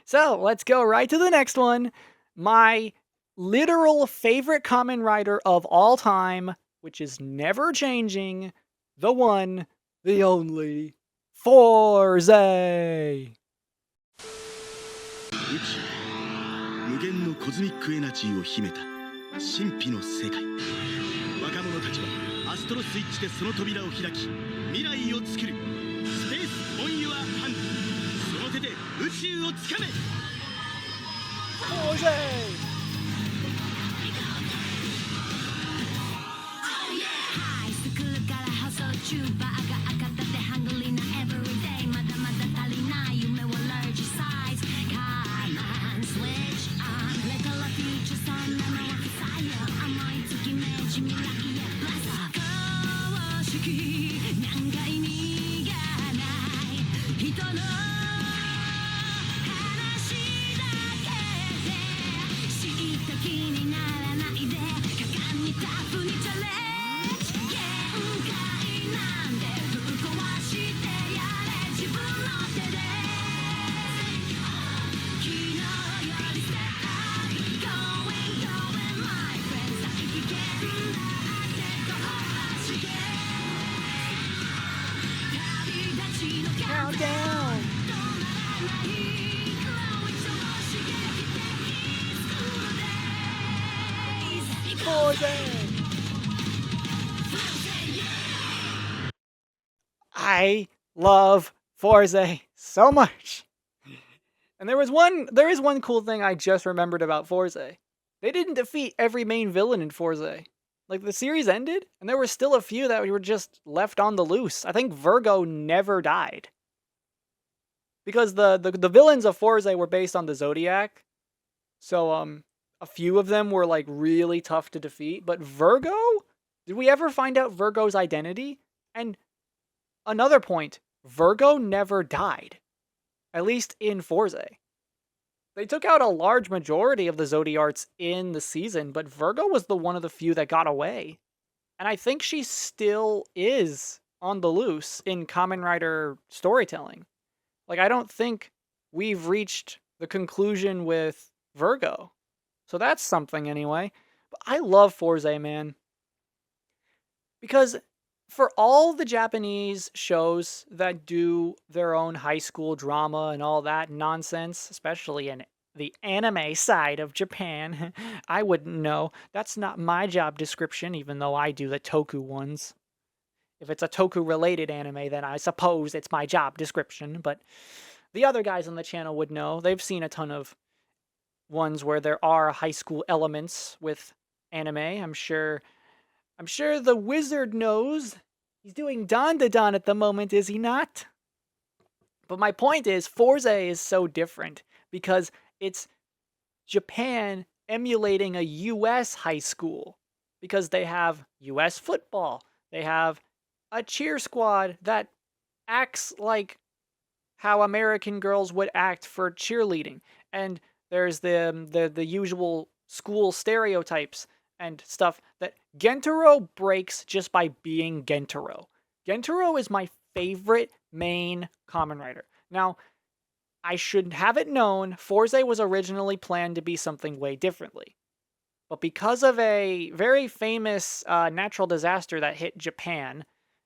So, let's go right to the next one. My literal favorite Kamen Rider of all time, which is never changing, the one, the only, Fourze! 1無限のコズミックエナジーを秘めた神秘の世界。若者たちはアストロスイッチでその扉を開き、未来を作る。スペースオンユアハンド。その手で宇宙をつかめ。 Fourze! Countdown! Fourze! I love Fourze so much. And there is one cool thing I just remembered about Fourze. They didn't defeat every main villain in Fourze. Like, the series ended, and there were still a few that were just left on the loose. I think Virgo never died. Because the villains of Fourze were based on the Zodiac. So, a few of them were, like, really tough to defeat. But Virgo? Did we ever find out Virgo's identity? And another point, Virgo never died. At least in Fourze. They took out a large majority of the Zodiarts in the season, but Virgo was one of the few that got away. And I think she still is on the loose in Kamen Rider storytelling. Like, I don't think we've reached the conclusion with Virgo. So that's something anyway. But I love Fourze, man. Because for all the Japanese shows that do their own high school drama and all that nonsense, especially in the anime side of Japan, I wouldn't know. That's not my job description, even though I do the toku ones. If it's a toku-related anime, then I suppose it's my job description, but the other guys on the channel would know. They've seen a ton of ones where there are high school elements with anime. I'm sure the wizard knows. He's doing Dan at the moment, is he not? But my point is, Fourze is so different because it's Japan emulating a US high school. Because they have US football. They have a cheer squad that acts like how American girls would act for cheerleading. And there's the usual school stereotypes and stuff that Gentaro breaks just by being Gentaro. Gentaro is my favorite main Kamen Rider. Now, I should have it known, Fourze was originally planned to be something way differently. But because of a very famous natural disaster that hit Japan,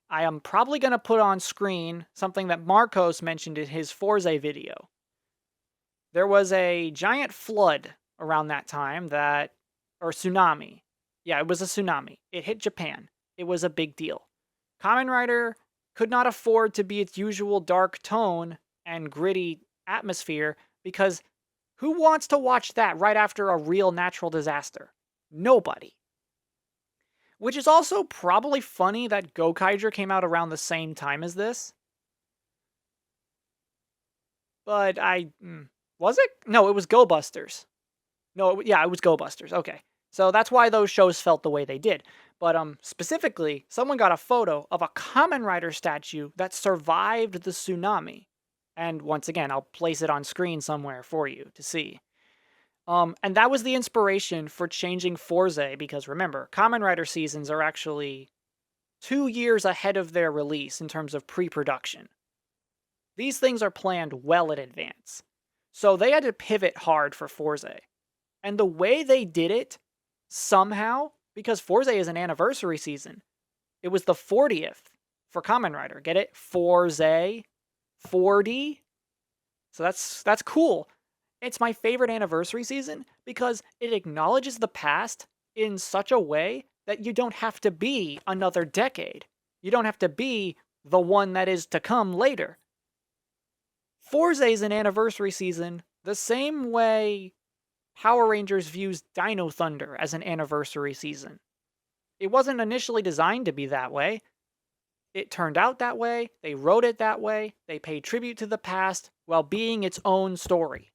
I am probably going to put on screen something that Marcos mentioned in his Fourze video. There was a giant flood around that time or tsunami. Yeah, it was a tsunami. It hit Japan. It was a big deal. Kamen Rider could not afford to be its usual dark tone and gritty atmosphere because who wants to watch that right after a real natural disaster? Nobody. Which is also probably funny that Gotchard came out around the same time as this. But was it? No, it was Go Busters. No, it was Go Busters. Okay. So that's why those shows felt the way they did. But specifically, someone got a photo of a Kamen Rider statue that survived the tsunami. And once again, I'll place it on screen somewhere for you to see. And that was the inspiration for changing Fourze, because remember, Kamen Rider seasons are actually 2 years ahead of their release in terms of pre-production. These things are planned well in advance. So they had to pivot hard for Fourze. And the way they did it, somehow, because Fourze is an anniversary season, it was the 40th for Kamen Rider. Get it? Fourze? 40? So that's cool. It's my favorite anniversary season because it acknowledges the past in such a way that you don't have to be another decade. You don't have to be the one that is to come later. Fourze is an anniversary season the same way Power Rangers views Dino Thunder as an anniversary season. It wasn't initially designed to be that way. It turned out that way, they wrote it that way, they paid tribute to the past while being its own story.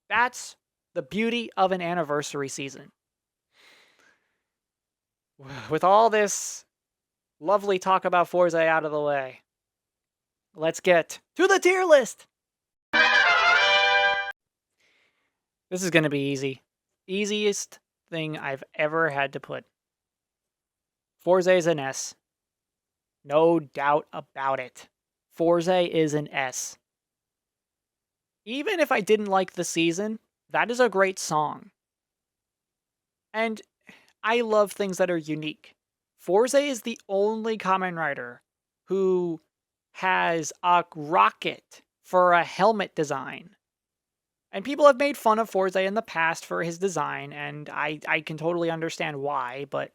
That's the beauty of an anniversary season. With all this lovely talk about Fourze out of the way, let's get to the tier list! This is going to be easy. Easiest thing I've ever had to put. Fourze is an S. No doubt about it. Fourze is an S. Even if I didn't like the season, that is a great song. And I love things that are unique. Fourze is the only Kamen Rider who has a rocket for a helmet design. And people have made fun of Fourze in the past for his design, and I can totally understand why, but...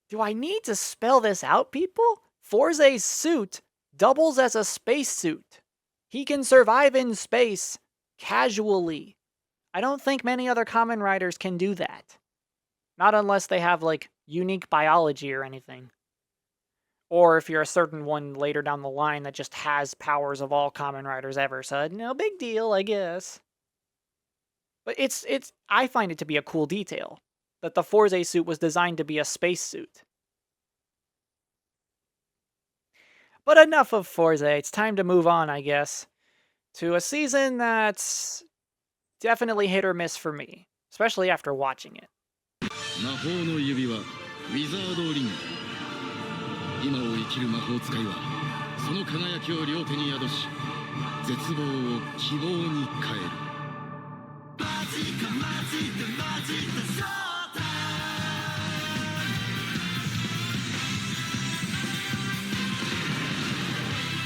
Do I need to spell this out, people? Fourze's suit doubles as a spacesuit. He can survive in space casually. I don't think many other Kamen Riders can do that. Not unless they have, like, unique biology or anything. Or if you're a certain one later down the line that just has powers of all Kamen Riders ever, so no big deal, I guess. But I find it to be a cool detail that the Fourze suit was designed to be a spacesuit. But enough of Fourze, it's time to move on, I guess, to a season that's definitely hit or miss for me, especially after watching it. 魔法の指輪ウィザードリング今を生きる魔法使いはその輝きを両手に宿し絶望を希望に変えるマジかマジでマジでショータイム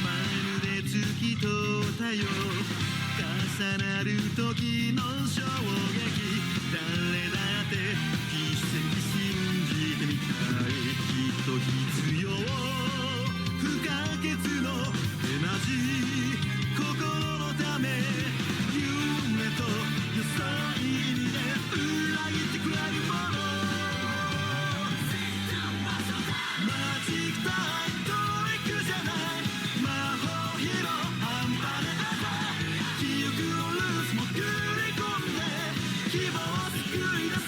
まるで月と太陽重なる時の衝撃誰だって奇跡信じてみたいきっと必要不可欠のエナジー心のため夢と予想に意味で裏切ってくれるものマジックタイムトリックじゃない魔法ヒーロー半端でなさ記憶をルースも繰り込んで希望を作り出せ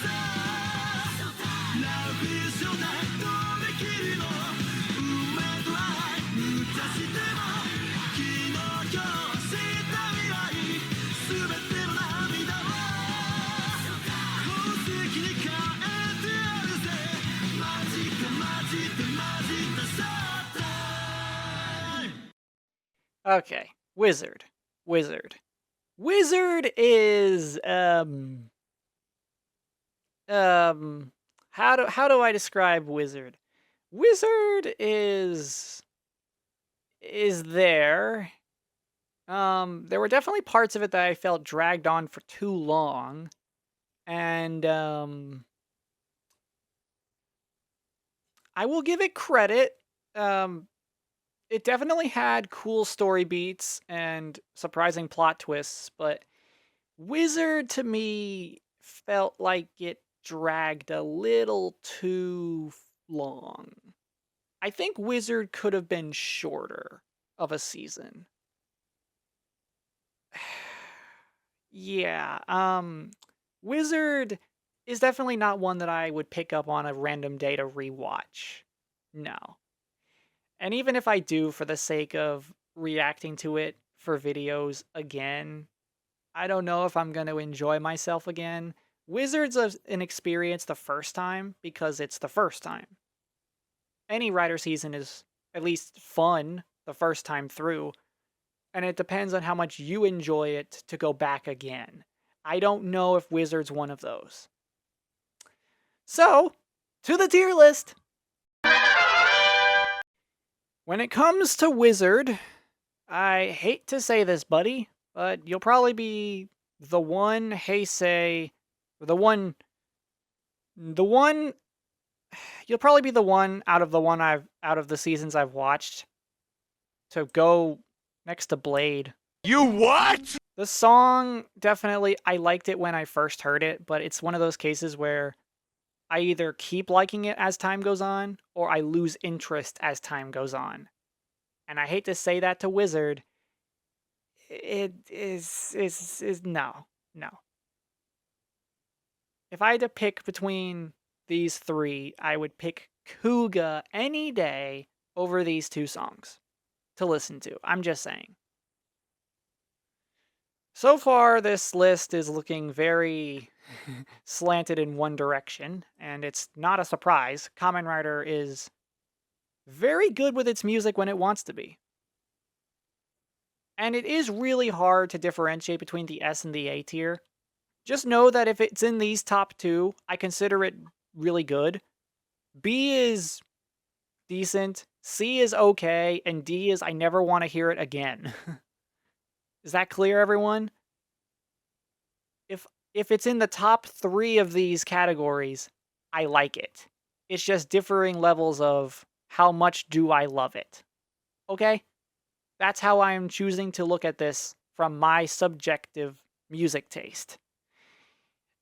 ラブフィッシュないとびきりの運命と愛無茶しても昨日今日した未来全ての涙を宝石に変えてやるぜマジかマジでマジでショータイム Okay, Wizard. Wizard is how do I describe Wizard? Wizard is there. There were definitely parts of it that I felt dragged on for too long, and I will give it credit. It definitely had cool story beats and surprising plot twists, but Wizard to me felt like it dragged a little too long. I think Wizard could have been shorter of a season. Yeah, Wizard is definitely not one that I would pick up on a random day to rewatch. No. And even if I do for the sake of reacting to it for videos again, I don't know if I'm going to enjoy myself again. Wizard's an experience the first time because it's the first time. Any Rider season is at least fun the first time through, and it depends on how much you enjoy it to go back again. I don't know if Wizard's one of those. So, to the tier list! When it comes to Wizard, I hate to say this, buddy, but you'll probably be the one Heisei, the one, the one. You'll probably be the one out of the seasons I've watched to go next to Blade. You what? The song, definitely, I liked it when I first heard it, but it's one of those cases where I either keep liking it as time goes on, or I lose interest as time goes on. And I hate to say that to Wizard. It is no. If I had to pick between these three, I would pick Kuuga any day over these two songs to listen to. I'm just saying. So far, this list is looking very slanted in one direction, and it's not a surprise. Kamen Rider is very good with its music when it wants to be. And it is really hard to differentiate between the S and the A tier. Just know that if it's in these top two, I consider it really good. B is decent, C is okay, and D is I never want to hear it again. Is that clear, everyone? If it's in the top three of these categories, I like it. It's just differing levels of how much do I love it. Okay? That's how I'm choosing to look at this from my subjective music taste.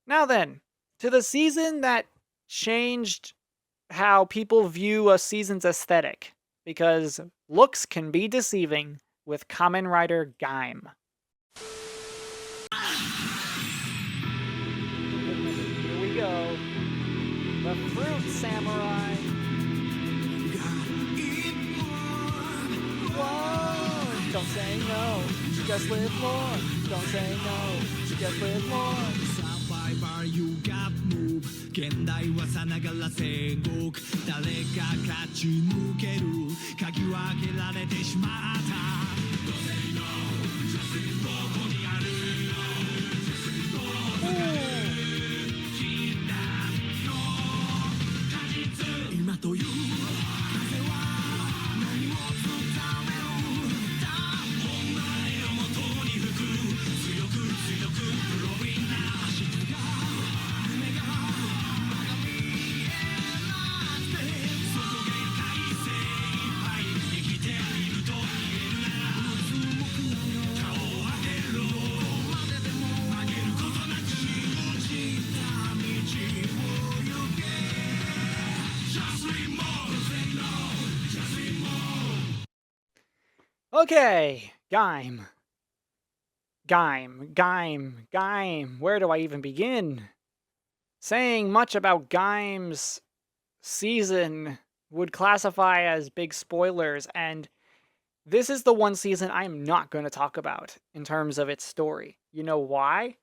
Now then, to the season that changed how people view a season's aesthetic, because looks can be deceiving with Kamen Rider Gaim. Here we go. The Fruit Samurai. Whoa! Don't say no, just live more. Don't say no, just live more. Survivor, you got move. 現代はさながら戦国。誰が勝ち抜ける。鍵を開けられてしまった。Don't say no, just live どこにあるの Just live どこにある禁断の果実今という風は何を伝めるお前をもとに吹く強く強くプロビンな明日が夢がまだ見えなくてそこ限界精一杯生きていると言えるならうつむくなよ顔を上げろどこまででも曲げることなく信じた道を行け Just leave more say no just leave more Okay, Gaim. Where do I even begin? Saying much about Gaim's season would classify as big spoilers, and this is the one season I'm not going to talk about in terms of its story. You know why?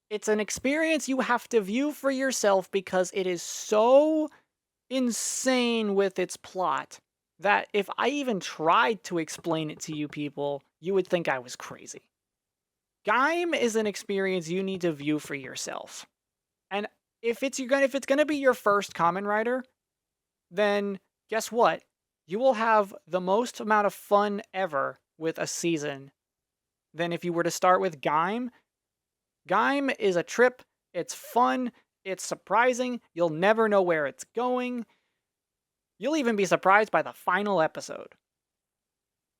It's an experience you have to view for yourself because it is so insane with its plot that if I even tried to explain it to you people, you would think I was crazy. Gaim is an experience you need to view for yourself. And if it's gonna be your first Kamen Rider, then guess what? You will have the most amount of fun ever with a season than if you were to start with Gaim. Gaim is a trip, it's fun, it's surprising, you'll never know where it's going. You'll even be surprised by the final episode.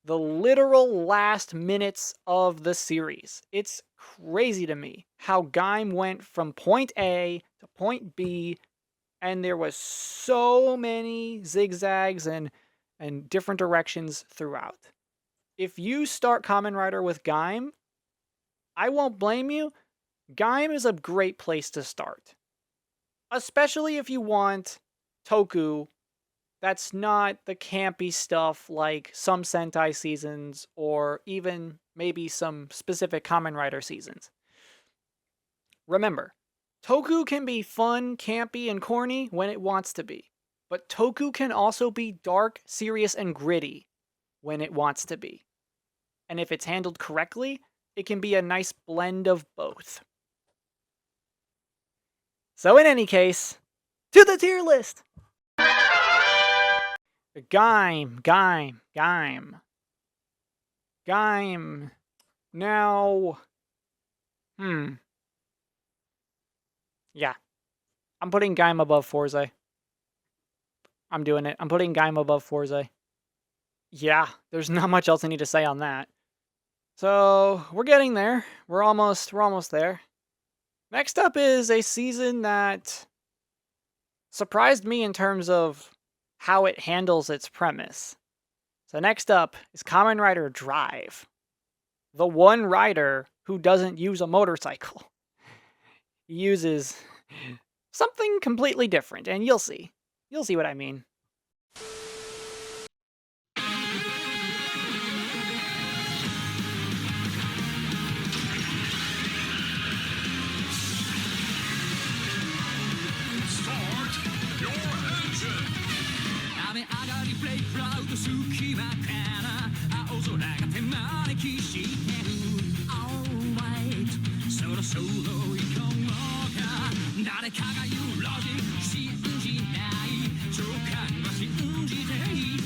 The literal last minutes of the series. It's crazy to me how Gaim went from point A to point B, and there was so many zigzags and different directions throughout. If you start Kamen Rider with Gaim, I won't blame you. Gaim is a great place to start. Especially if you want Toku that's not the campy stuff like some Sentai seasons or even maybe some specific Kamen Rider seasons. Remember, Toku can be fun, campy, and corny when it wants to be. But Toku can also be dark, serious, and gritty when it wants to be. And if it's handled correctly, it can be a nice blend of both. So in any case, to the tier list! Gaim. Gaim. Now... Yeah. I'm putting Gaim above Fourze. I'm doing it. I'm putting Gaim above Fourze. Yeah, there's not much else I need to say on that. So, we're getting there. We're almost there. Next up is a season that surprised me in terms of how it handles its premise. So next up is Kamen Rider Drive. The one rider who doesn't use a motorcycle. He uses something completely different, and you'll see. You'll see what I mean. Start your engine. 雨上がりプレイクラウド隙間から青空が手招きしてる Alright そろそろ行こうか誰かが言うロジック信じない直感は信じてい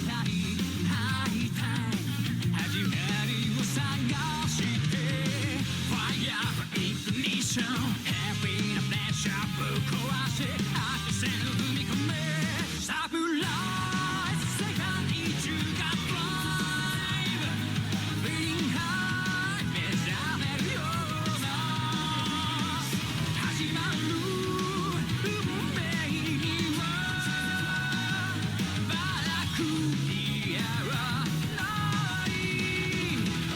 たい会いたい始まりを探して Fire for ignition Heavy なプレッシャーぶっ壊してアクセル踏み込めサプライズ世界中がドライブ Feeling high 目覚めるような始まる運命にはバラクリアはない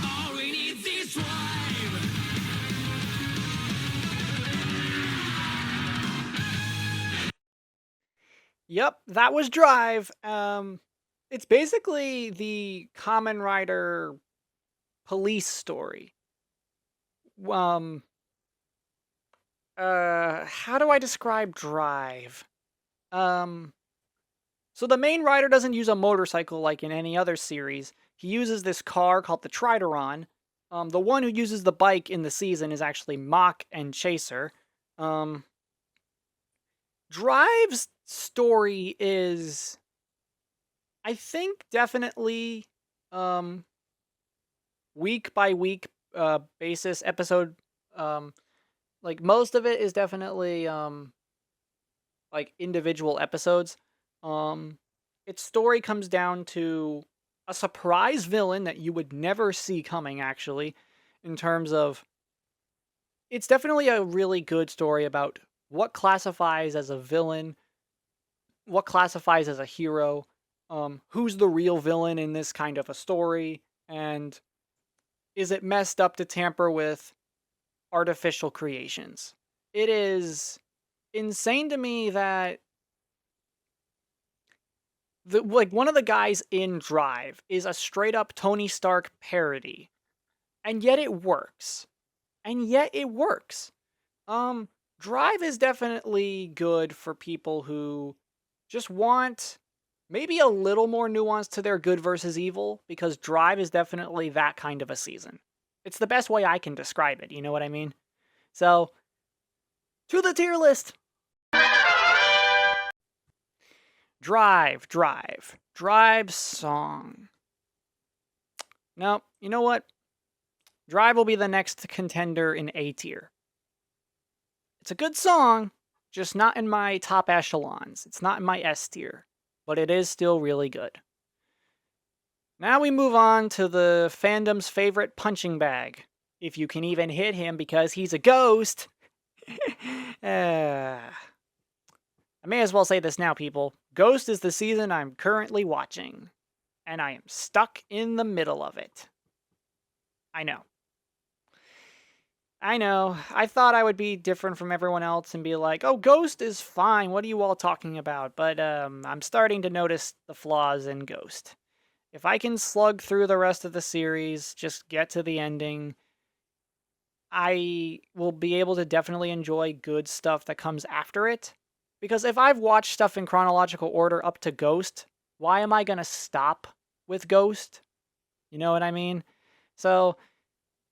All we need is drive Yep, that was Drive. It's basically the Kamen Rider police story. How do I describe Drive? So the main rider doesn't use a motorcycle like in any other series. He uses this car called the Trideron. The one who uses the bike in the season is actually Mach and Chaser. Drive's story is, I think, definitely week by week basis episode. Like most of it is definitely like individual episodes. Its story comes down to a surprise villain that you would never see coming, actually, in terms of it's definitely a really good story about what classifies as a villain, what classifies as a hero, who's the real villain in this kind of a story, and is it messed up to tamper with artificial creations? It is insane to me that one of the guys in Drive is a straight up Tony Stark parody, and yet it works. Drive is definitely good for people who just want maybe a little more nuance to their good versus evil, because Drive is definitely that kind of a season. It's the best way I can describe it, you know what I mean? So, to the tier list! Drive song. No, you know what? Drive will be the next contender in A tier. It's a good song, just not in my top echelons. It's not in my S tier, but it is still really good. Now we move on to the fandom's favorite punching bag. If you can even hit him because he's a ghost. I may as well say this now, people. Ghost is the season I'm currently watching, and I am stuck in the middle of it. I know. I thought I would be different from everyone else and be like, oh, Ghost is fine. What are you all talking about? But I'm starting to notice the flaws in Ghost. If I can slug through the rest of the series, just get to the ending, I will be able to definitely enjoy good stuff that comes after it. Because if I've watched stuff in chronological order up to Ghost, why am I going to stop with Ghost? You know what I mean? So,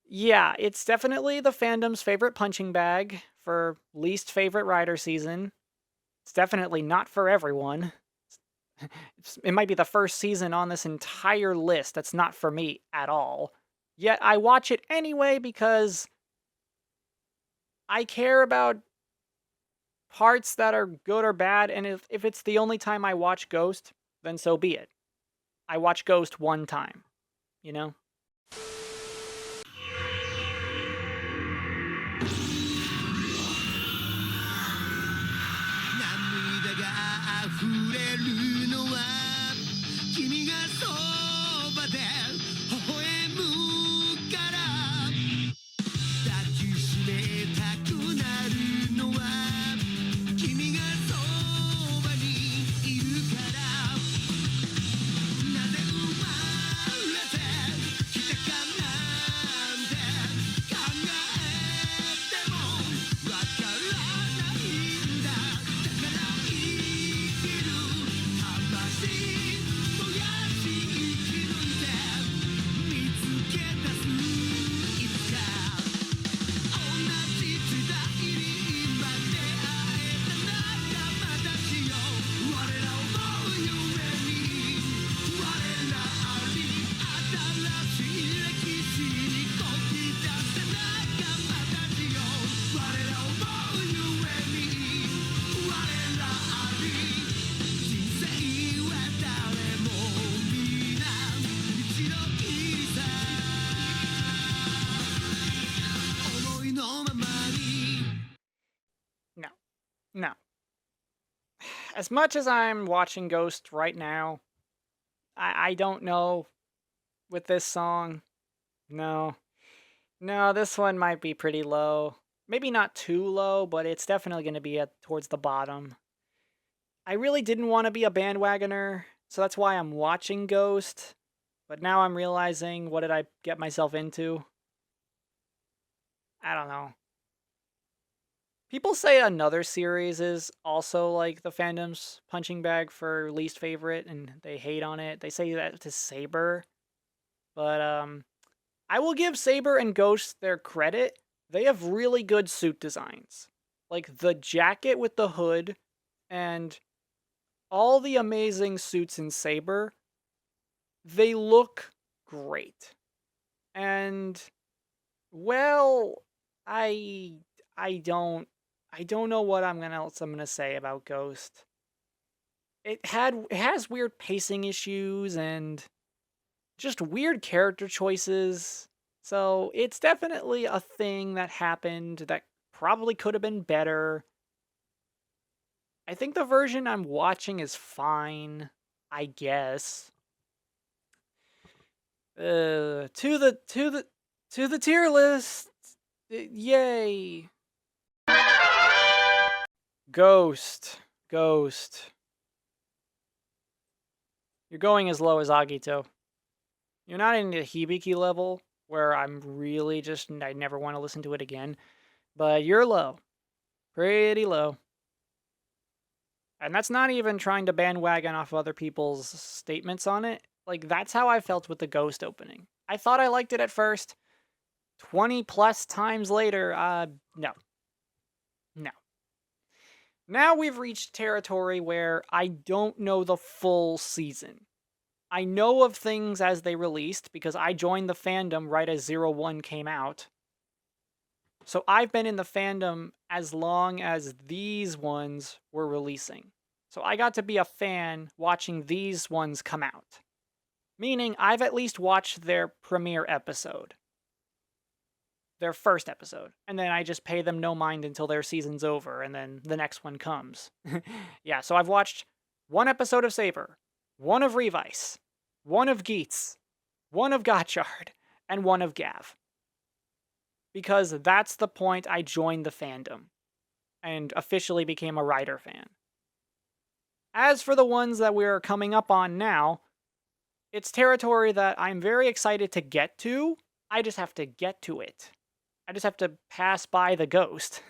yeah, it's definitely the fandom's favorite punching bag for least favorite rider season. It's definitely not for everyone. It might be the first season on this entire list that's not for me at all. Yet I watch it anyway because I care about parts that are good or bad, and if it's the only time I watch Ghost, then so be it. I watch Ghost one time, you know? 涙が溢れるのは君がそばで微笑むから抱きしめたくなるのは君がそばにいるからなぜ生まれてきたかなんて考えてもわからないんだだから生きる魂燃やし生き抜いて見つけ出すいつか同じ時代に今出会えた仲間たちよ我ら思う夢に我らあり新しい歴史にこぎ出した仲間たちよ我ら思う夢に我らあり人生は誰も皆一度きりさ思いのままに No. No. As much as I'm watching Ghost right now, I don't know with this song. No. No, this one might be pretty low. Maybe not too low, but it's definitely going to be towards the bottom. I really didn't want to be a bandwagoner, so that's why I'm watching Ghost. But now I'm realizing, what did I get myself into? I don't know. People say another series is also like the fandom's punching bag for least favorite, and they hate on it. They say that to Saber. But I will give Saber and Ghost their credit. They have really good suit designs. Like the jacket with the hood and all the amazing suits in Saber, they look great. And well, I don't know what else I'm gonna say about Ghost. It has weird pacing issues and just weird character choices. So it's definitely a thing that happened that probably could have been better. I think the version I'm watching is fine, I guess. To the tier list. Yay. Ghost. You're going as low as Agito. You're not in the Hibiki level, where I'm really I never want to listen to it again. But you're low. Pretty low. And that's not even trying to bandwagon off other people's statements on it. Like, that's how I felt with the Ghost opening. I thought I liked it at first. 20 plus times later, no. Now we've reached territory where I don't know the full season. I know of things as they released because I joined the fandom right as 01 came out. So I've been in the fandom as long as these ones were releasing. So I got to be a fan watching these ones come out. Meaning I've at least watched their premiere episode. Their first episode. And then I just pay them no mind until their season's over, and then the next one comes. Yeah, so I've watched one episode of Saber, one of Revice, one of Geats, one of Gotchard, and one of Gavv. Because that's the point I joined the fandom, and officially became a Rider fan. As for the ones that we're coming up on now, it's territory that I'm very excited to get to. I just have to get to it. I just have to pass by the Ghost.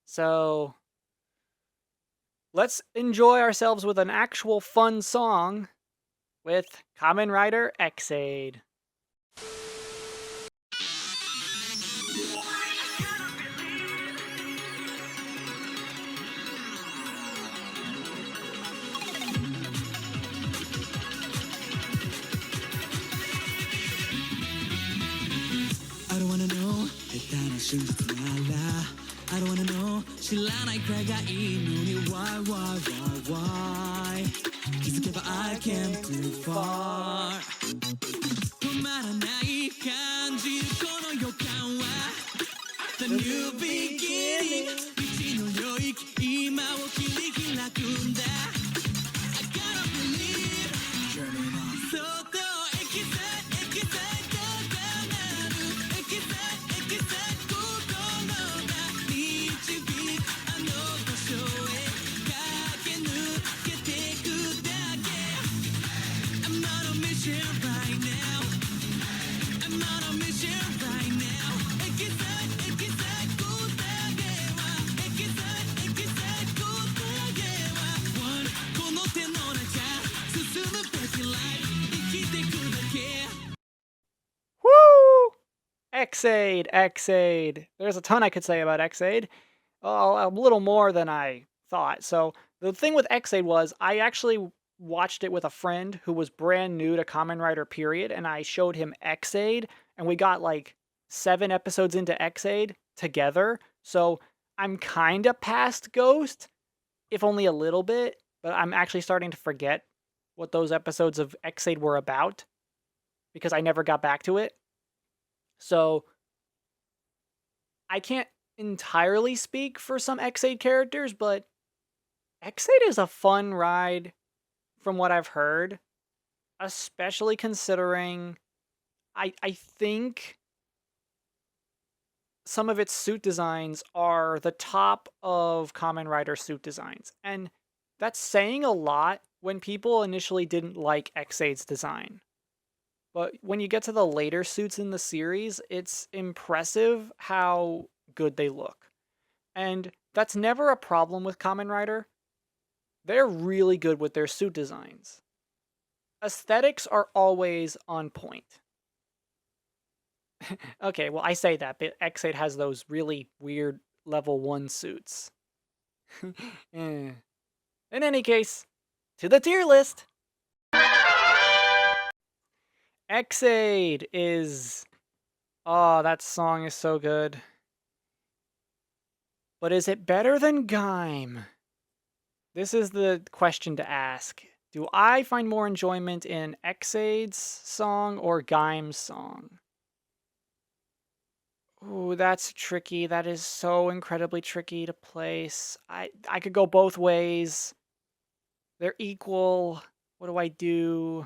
So, let's enjoy ourselves with an actual fun song with Kamen Rider X-Aid. 真実なら I don't wanna know 知らないくらいがいいのに Why why why why 気づけば I came too far 止まらない感じるこの予感は The new beginning 道の領域今を切り開くんだ I gotta believe そっとエキサイトがなるエキサイト心が導くあの場所へ駆け抜けてくだけ I'm on a mission right now I'm on a mission right now エキサイトだけはエキサイトだけは One この手の中進むべき life 生きてくだけ Woo! Xaid, Xaid. There's a ton I could say about Xaid. A little more than I thought. So the thing with Xaid was I actually watched it with a friend who was brand new to Kamen Rider period, and I showed him Xaid, and we got like 7 episodes into Xaid together. So I'm kind of past Ghost, if only a little bit, but I'm actually starting to forget what those episodes of Xaid were about because I never got back to it. So I can't entirely speak for some Xaid characters, but Xaid is a fun ride from what I've heard, especially considering I think some of its suit designs are the top of Kamen Rider suit designs. And that's saying a lot when people initially didn't like Xaid's design. But when you get to the later suits in the series, it's impressive how good they look. And that's never a problem with Kamen Rider. They're really good with their suit designs. Aesthetics are always on point. Okay, well, I say that, but Xaid has those really weird level 1 suits. In any case, to the tier list! Xaid is... Oh, that song is so good. But is it better than Gaim? This is the question to ask. Do I find more enjoyment in Xaid's song or Gaim's song? Ooh, that's tricky. That is so incredibly tricky to place. I could go both ways. They're equal. What do I do?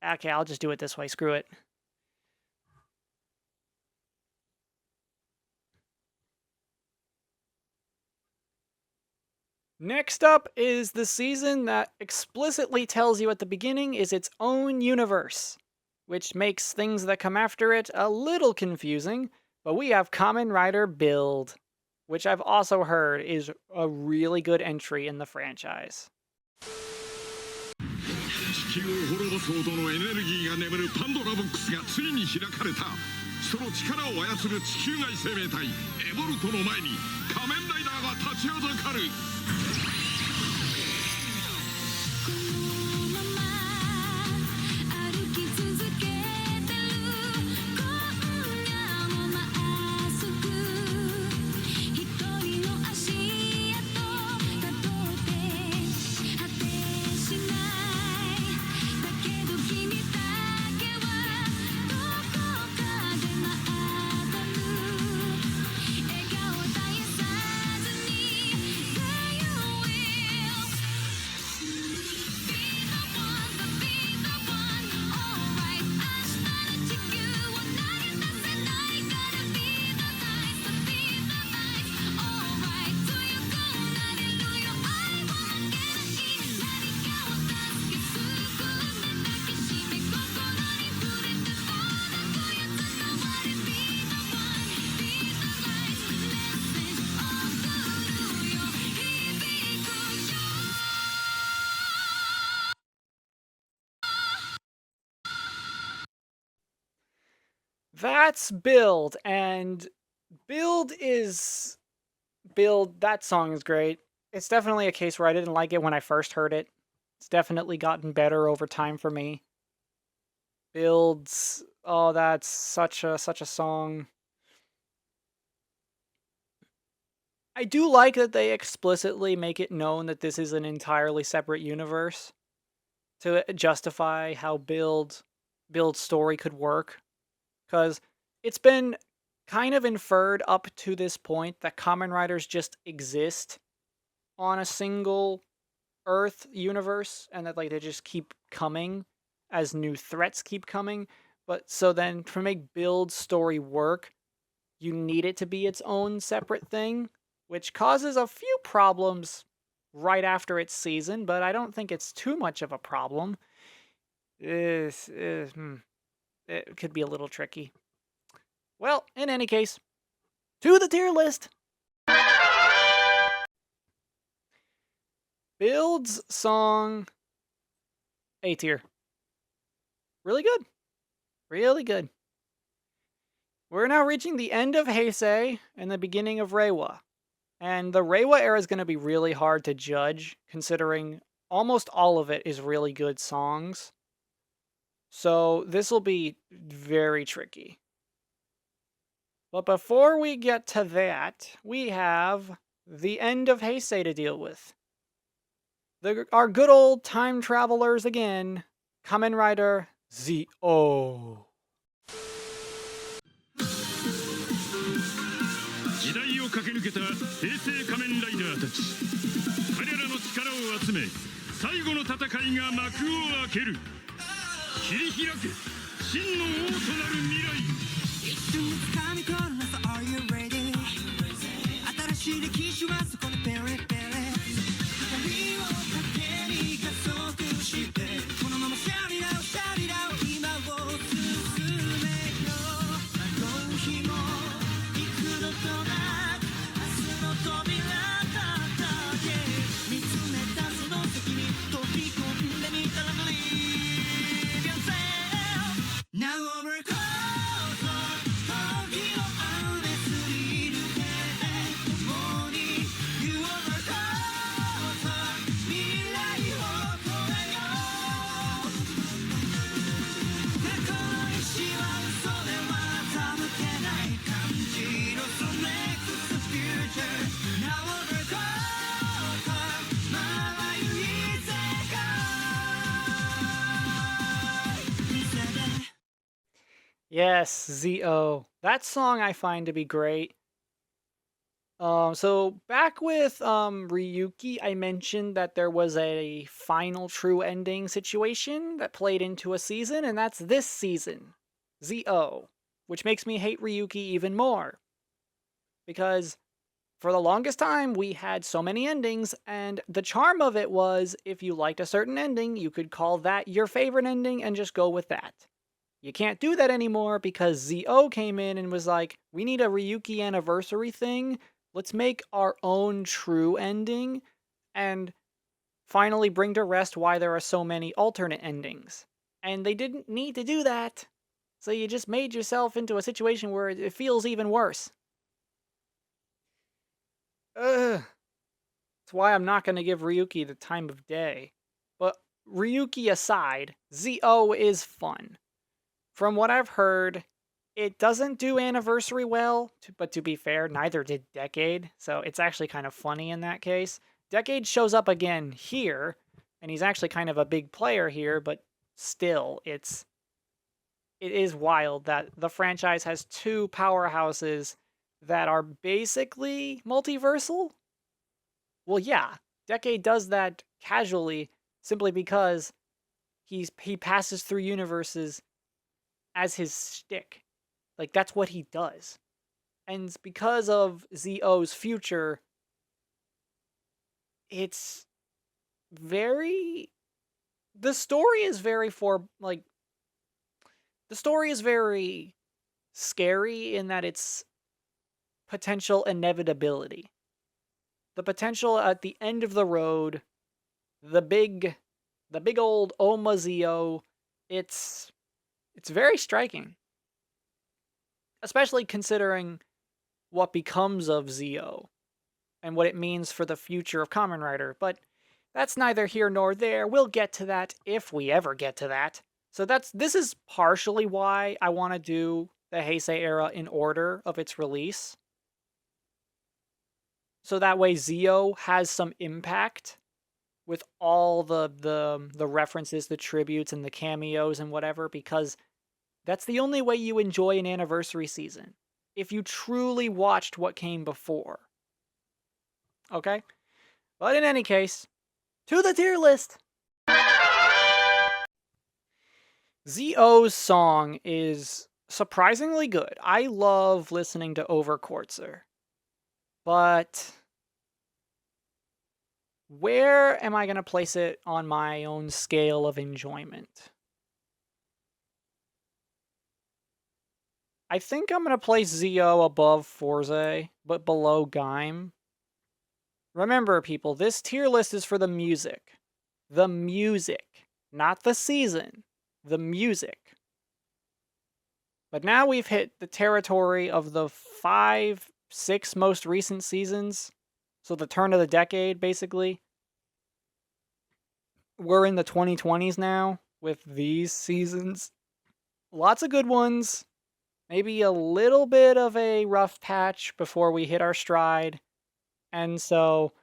Okay, I'll just do it this way. Screw it. Next up is the season that explicitly tells you at the beginning is its own universe, which makes things that come after it a little confusing, but we have Kamen Rider Build, which I've also heard is a really good entry in the franchise. 地球を滅ぼすほどのエネルギーが眠るパンドラボックスがついに開かれた。その力を操る地球外生命体エボルトの前に仮面ライダーが立ちはだかる。That's Build, and Build, that song is great. It's definitely a case where I didn't like it when I first heard it. It's definitely gotten better over time for me. Builds, oh, that's such a song. I do like that they explicitly make it known that this is an entirely separate universe to justify how build's story could work. Because it's been kind of inferred up to this point that Kamen Riders just exist on a single Earth universe, and that like they just keep coming as new threats keep coming. But so then to make build's story work, you need it to be its own separate thing, which causes a few problems right after its season, but I don't think it's too much of a problem. It could be a little tricky. Well, in any case, to the tier list. Build's song, A tier. Really good. Really good. We're now reaching the end of Heisei and the beginning of Reiwa. And the Reiwa era is going to be really hard to judge, considering almost all of it is really good songs. So this will be very tricky. But before we get to that, we have the end of Heisei to deal with. Our good old time travelers again, Kamen Rider Z-O. 時代を駆け抜けた平成仮面ライダーたち彼らの力を集め最後の戦いが幕を開ける切り開け真の王となる未来一瞬で掴み取るのさ Are you ready 新しい歴史はそこでペレペレ光を糧に加速してこのままシャリラウシャリラウ今を進めよ迷う日も幾度となく明日の扉だけ見つめたその先に飛び込んでみたら Believe yourself Now overcome Yes, Z-O. That song I find to be great. So back with Ryuki, I mentioned that there was a final true ending situation that played into a season, and that's this season, Z-O, which makes me hate Ryuki even more. Because for the longest time, we had so many endings, and the charm of it was if you liked a certain ending, you could call that your favorite ending and just go with that. You can't do that anymore because Z-O came in and was like, we need a Ryuki anniversary thing. Let's make our own true ending and finally bring to rest why there are so many alternate endings. And they didn't need to do that. So you just made yourself into a situation where it feels even worse. That's why I'm not going to give Ryuki the time of day. But Ryuki aside, Z-O is fun. From what I've heard, it doesn't do Anniversary well, but to be fair, neither did Decade, so it's actually kind of funny in that case. Decade shows up again here, and he's actually kind of a big player here, but still, it is wild that the franchise has two powerhouses that are basically multiversal? Well, yeah, Decade does that casually simply because he passes through universes as his shtick. Like, that's what he does. And because of Z-O's future, it's very... The story is very scary in that it's potential inevitability. The potential at the end of the road, the big old Oma Z-O, it's very striking. Especially considering what becomes of Z-O and what it means for the future of Kamen Rider, but that's neither here nor there. We'll get to that if we ever get to that. So this is partially why I want to do the Heisei era in order of its release. so that way Zio has some impact with all the references, the tributes, and the cameos and whatever, because that's the only way you enjoy an anniversary season. If you truly watched what came before. Okay? But in any case, to the tier list! Zio's song is surprisingly good. I love listening to Overquartzer. But where am I going to place it on my own scale of enjoyment? I think I'm going to place Zio above Fourze, but below Gaim. Remember, people, this tier list is for the music. The music. Not the season. The music. But now we've hit the territory of the 5, 6 most recent seasons. So the turn of the decade, basically. We're in the 2020s now with these seasons. Lots of good ones. Maybe a little bit of a rough patch before we hit our stride. And so,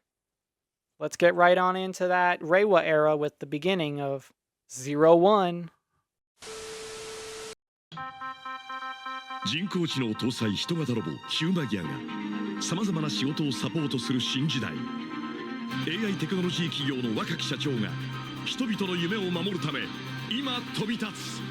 let's get right on into that Reiwa era with the beginning of 01. 人工知能搭載人型ロボヒューマギアがさまざまな仕事をサポートする新時代 AI テクノロジー企業の若き社長が人々の夢を守るため今飛び立つ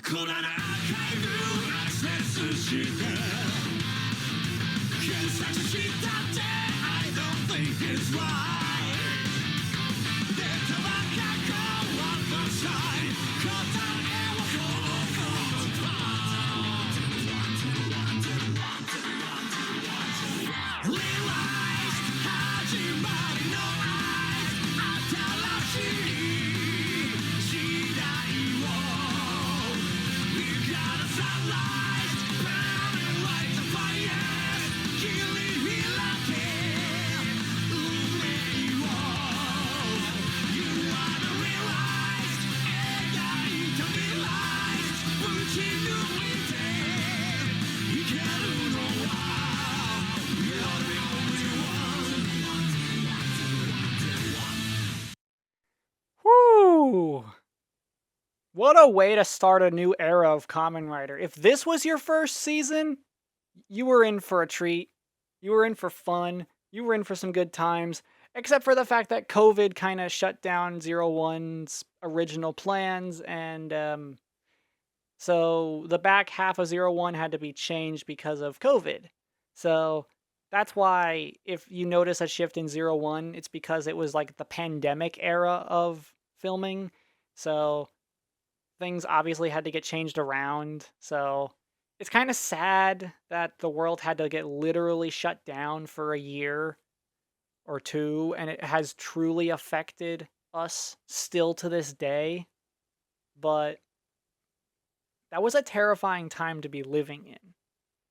こらなアーカイブアクセスして検索したって I don't think it's right データばっか変わんなさい答えをこの言葉 Revice 始まりの新しい時代を Sunlight, burning like the fire, killing me like it. You are the realized, and I need to realize. Put you with it, you can't know why. You're the only one. Whoo! What a way to start a new era of Kamen Rider. If this was your first season, you were in for a treat. You were in for fun. You were in for some good times. Except for the fact that COVID kind of shut down 01's original plans. And so the back half of 01 had to be changed because of COVID. So that's why if you notice a shift in 01, it's because it was like the pandemic era of filming. So things obviously had to get changed around, so it's kind of sad that the world had to get literally shut down for a year or two, and it has truly affected us still to this day. But that was a terrifying time to be living in,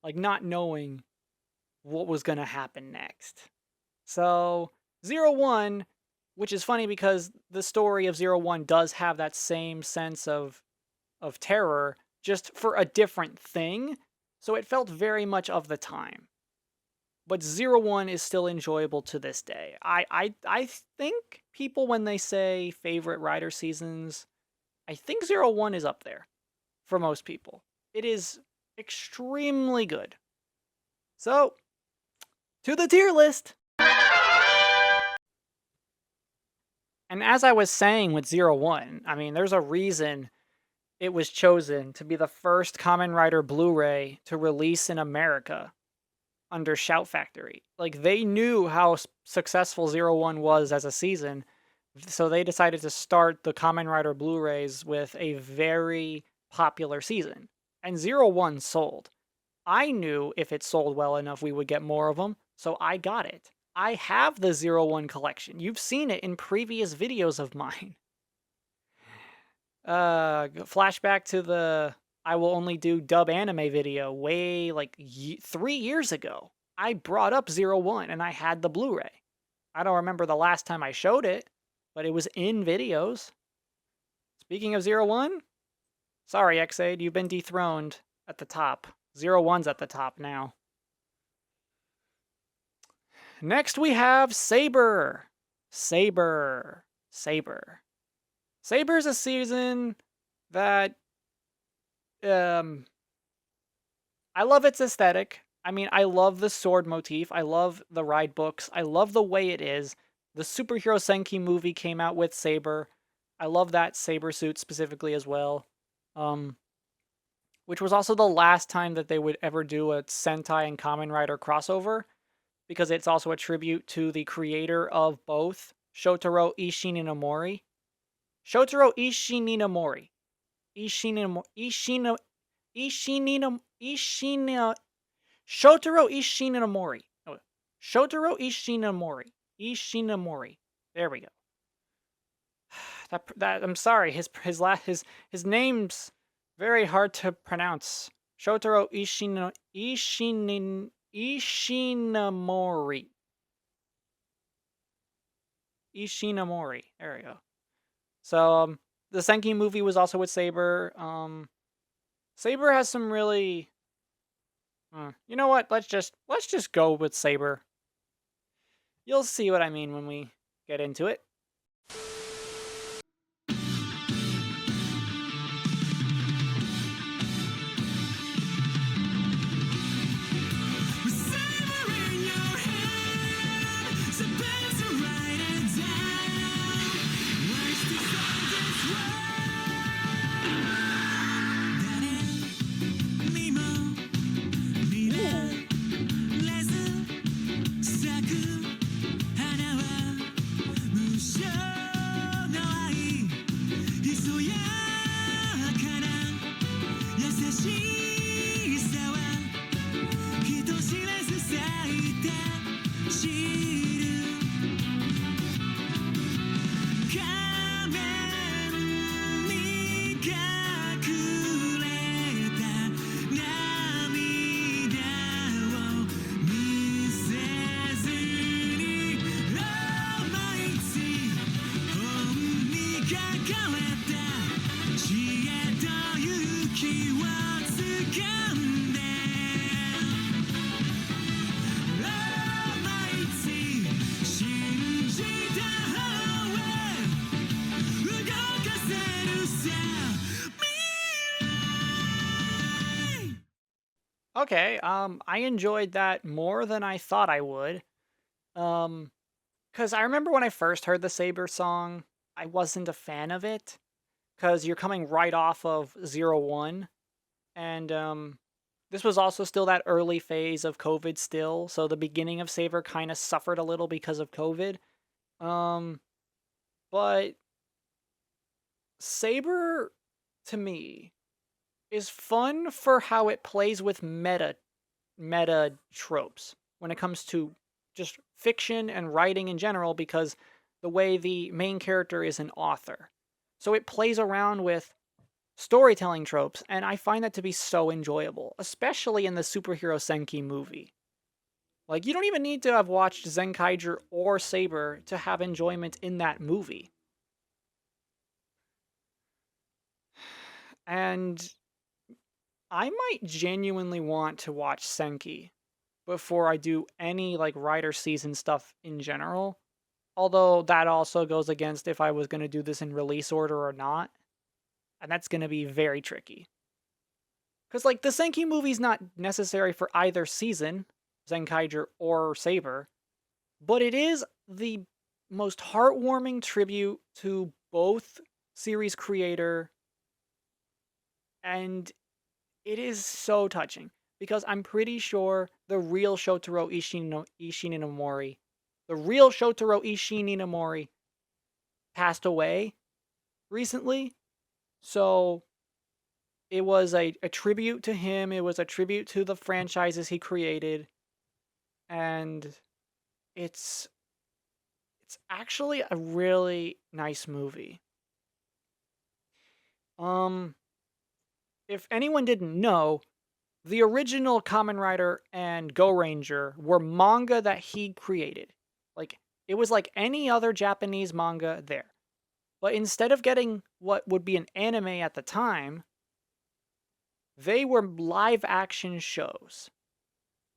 like not knowing what was going to happen next. So 01, which is funny because the story of 01 does have that same sense of terror, just for a different thing. So it felt very much of the time. But 01 is still enjoyable to this day. I think people, when they say favorite Rider seasons, I think 01 is up there for most people. It is extremely good. So, to the tier list! And as I was saying with 01, I mean, there's a reason it was chosen to be the first Kamen Rider Blu-ray to release in America under Shout Factory. Like, they knew how successful 01 was as a season, so they decided to start the Kamen Rider Blu-rays with a very popular season. And 01 sold. I knew if it sold well enough we would get more of them, so I got it. I have the 01 collection. You've seen it in previous videos of mine. Flashback to the I will only do dub anime video way like 3 years ago. I brought up 01 and I had the Blu-ray. I don't remember the last time I showed it, but it was in videos. Speaking of 01, sorry, Xade, you've been dethroned at the top. 01's at the top now. Next we have Saber. Saber's a season that I love its aesthetic. I mean, I love the sword motif. I love the ride books. I love the way it is. The Superhero Senki movie came out with Saber. I love that Saber suit specifically as well. Which was also the last time that they would ever do a Sentai and Kamen Rider crossover, because it's also a tribute to the creator of both, Shotaro Ishinomori. Shotaro Ishinomori. Shotaro Ishinomori. Oh, Shotaro Ishinomori. Ishinomori. There we go. That I'm sorry. His name's very hard to pronounce. Shotaro Ishinomori. Ishinomori. There we go. So the Senki movie was also with Saber. Saber has some really. You know what? Let's just go with Saber. You'll see what I mean when we get into it. Okay, I enjoyed that more than I thought I would. Because I remember when I first heard the Saber song, I wasn't a fan of it. Because you're coming right off of 01. And, this was also still that early phase of COVID still, so the beginning of Saber kind of suffered a little because of COVID. But Saber, to me, is fun for how it plays with meta tropes when it comes to just fiction and writing in general, because the way the main character is an author. So it plays around with storytelling tropes, and I find that to be so enjoyable, especially in the Superhero Senki movie. Like, you don't even need to have watched Zenkaiger or Saber to have enjoyment in that movie. And I might genuinely want to watch Senki before I do any, like, Rider season stuff in general. Although that also goes against if I was going to do this in release order or not. And that's going to be very tricky. Because, like, the Senki movie's not necessary for either season, Zenkaiger or Saber, but it is the most heartwarming tribute to both series creator, and it is so touching. Because I'm pretty sure the real Shotaro Ishinomori passed away recently. So it was a tribute to him. It was a tribute to the franchises he created. And it's actually a really nice movie. If anyone didn't know, the original Kamen Rider and Go Ranger were manga that he created. Like, it was like any other Japanese manga there. But instead of getting what would be an anime at the time, they were live action shows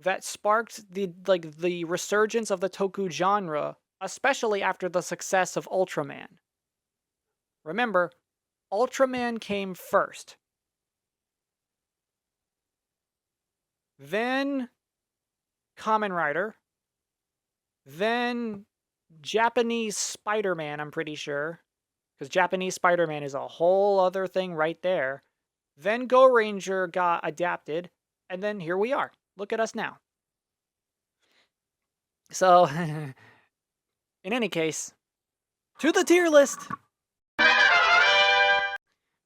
that sparked the resurgence of the toku genre, especially after the success of Ultraman. Remember, Ultraman came first. Then Kamen Rider. Then Japanese Spider-Man, I'm pretty sure. Because Japanese Spider-Man is a whole other thing right there. Then Go Ranger got adapted. And then here we are. Look at us now. So, in any case, to the tier list!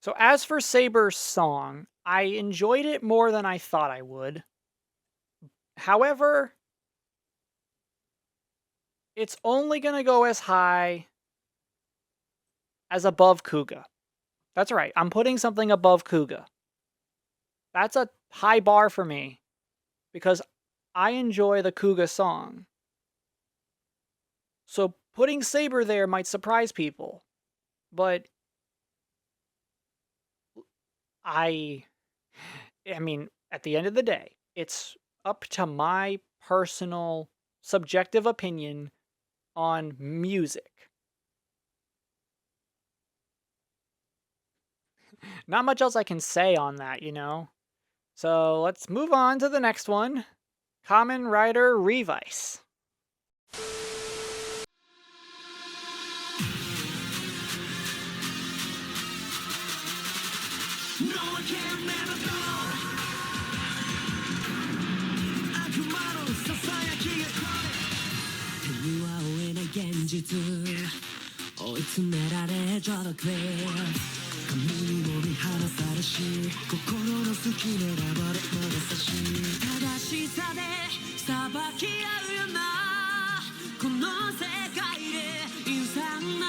So as for Saber's song, I enjoyed it more than I thought I would. However, it's only going to go as high as above Kuuga. That's right, I'm putting something above Kuuga. That's a high bar for me, because I enjoy the Kuuga song. So putting Saber there might surprise people, but I mean, at the end of the day, it's up to my personal subjective opinion on music. Not much else I can say on that, you know? So let's move on to the next one. Kamen Rider Revice. No one can never know 悪魔のささやきが手には負えない現実追い詰められ届く髪にも見放されし心の隙狙われ物差し正しさで裁き合うようなこの世界で陰惨な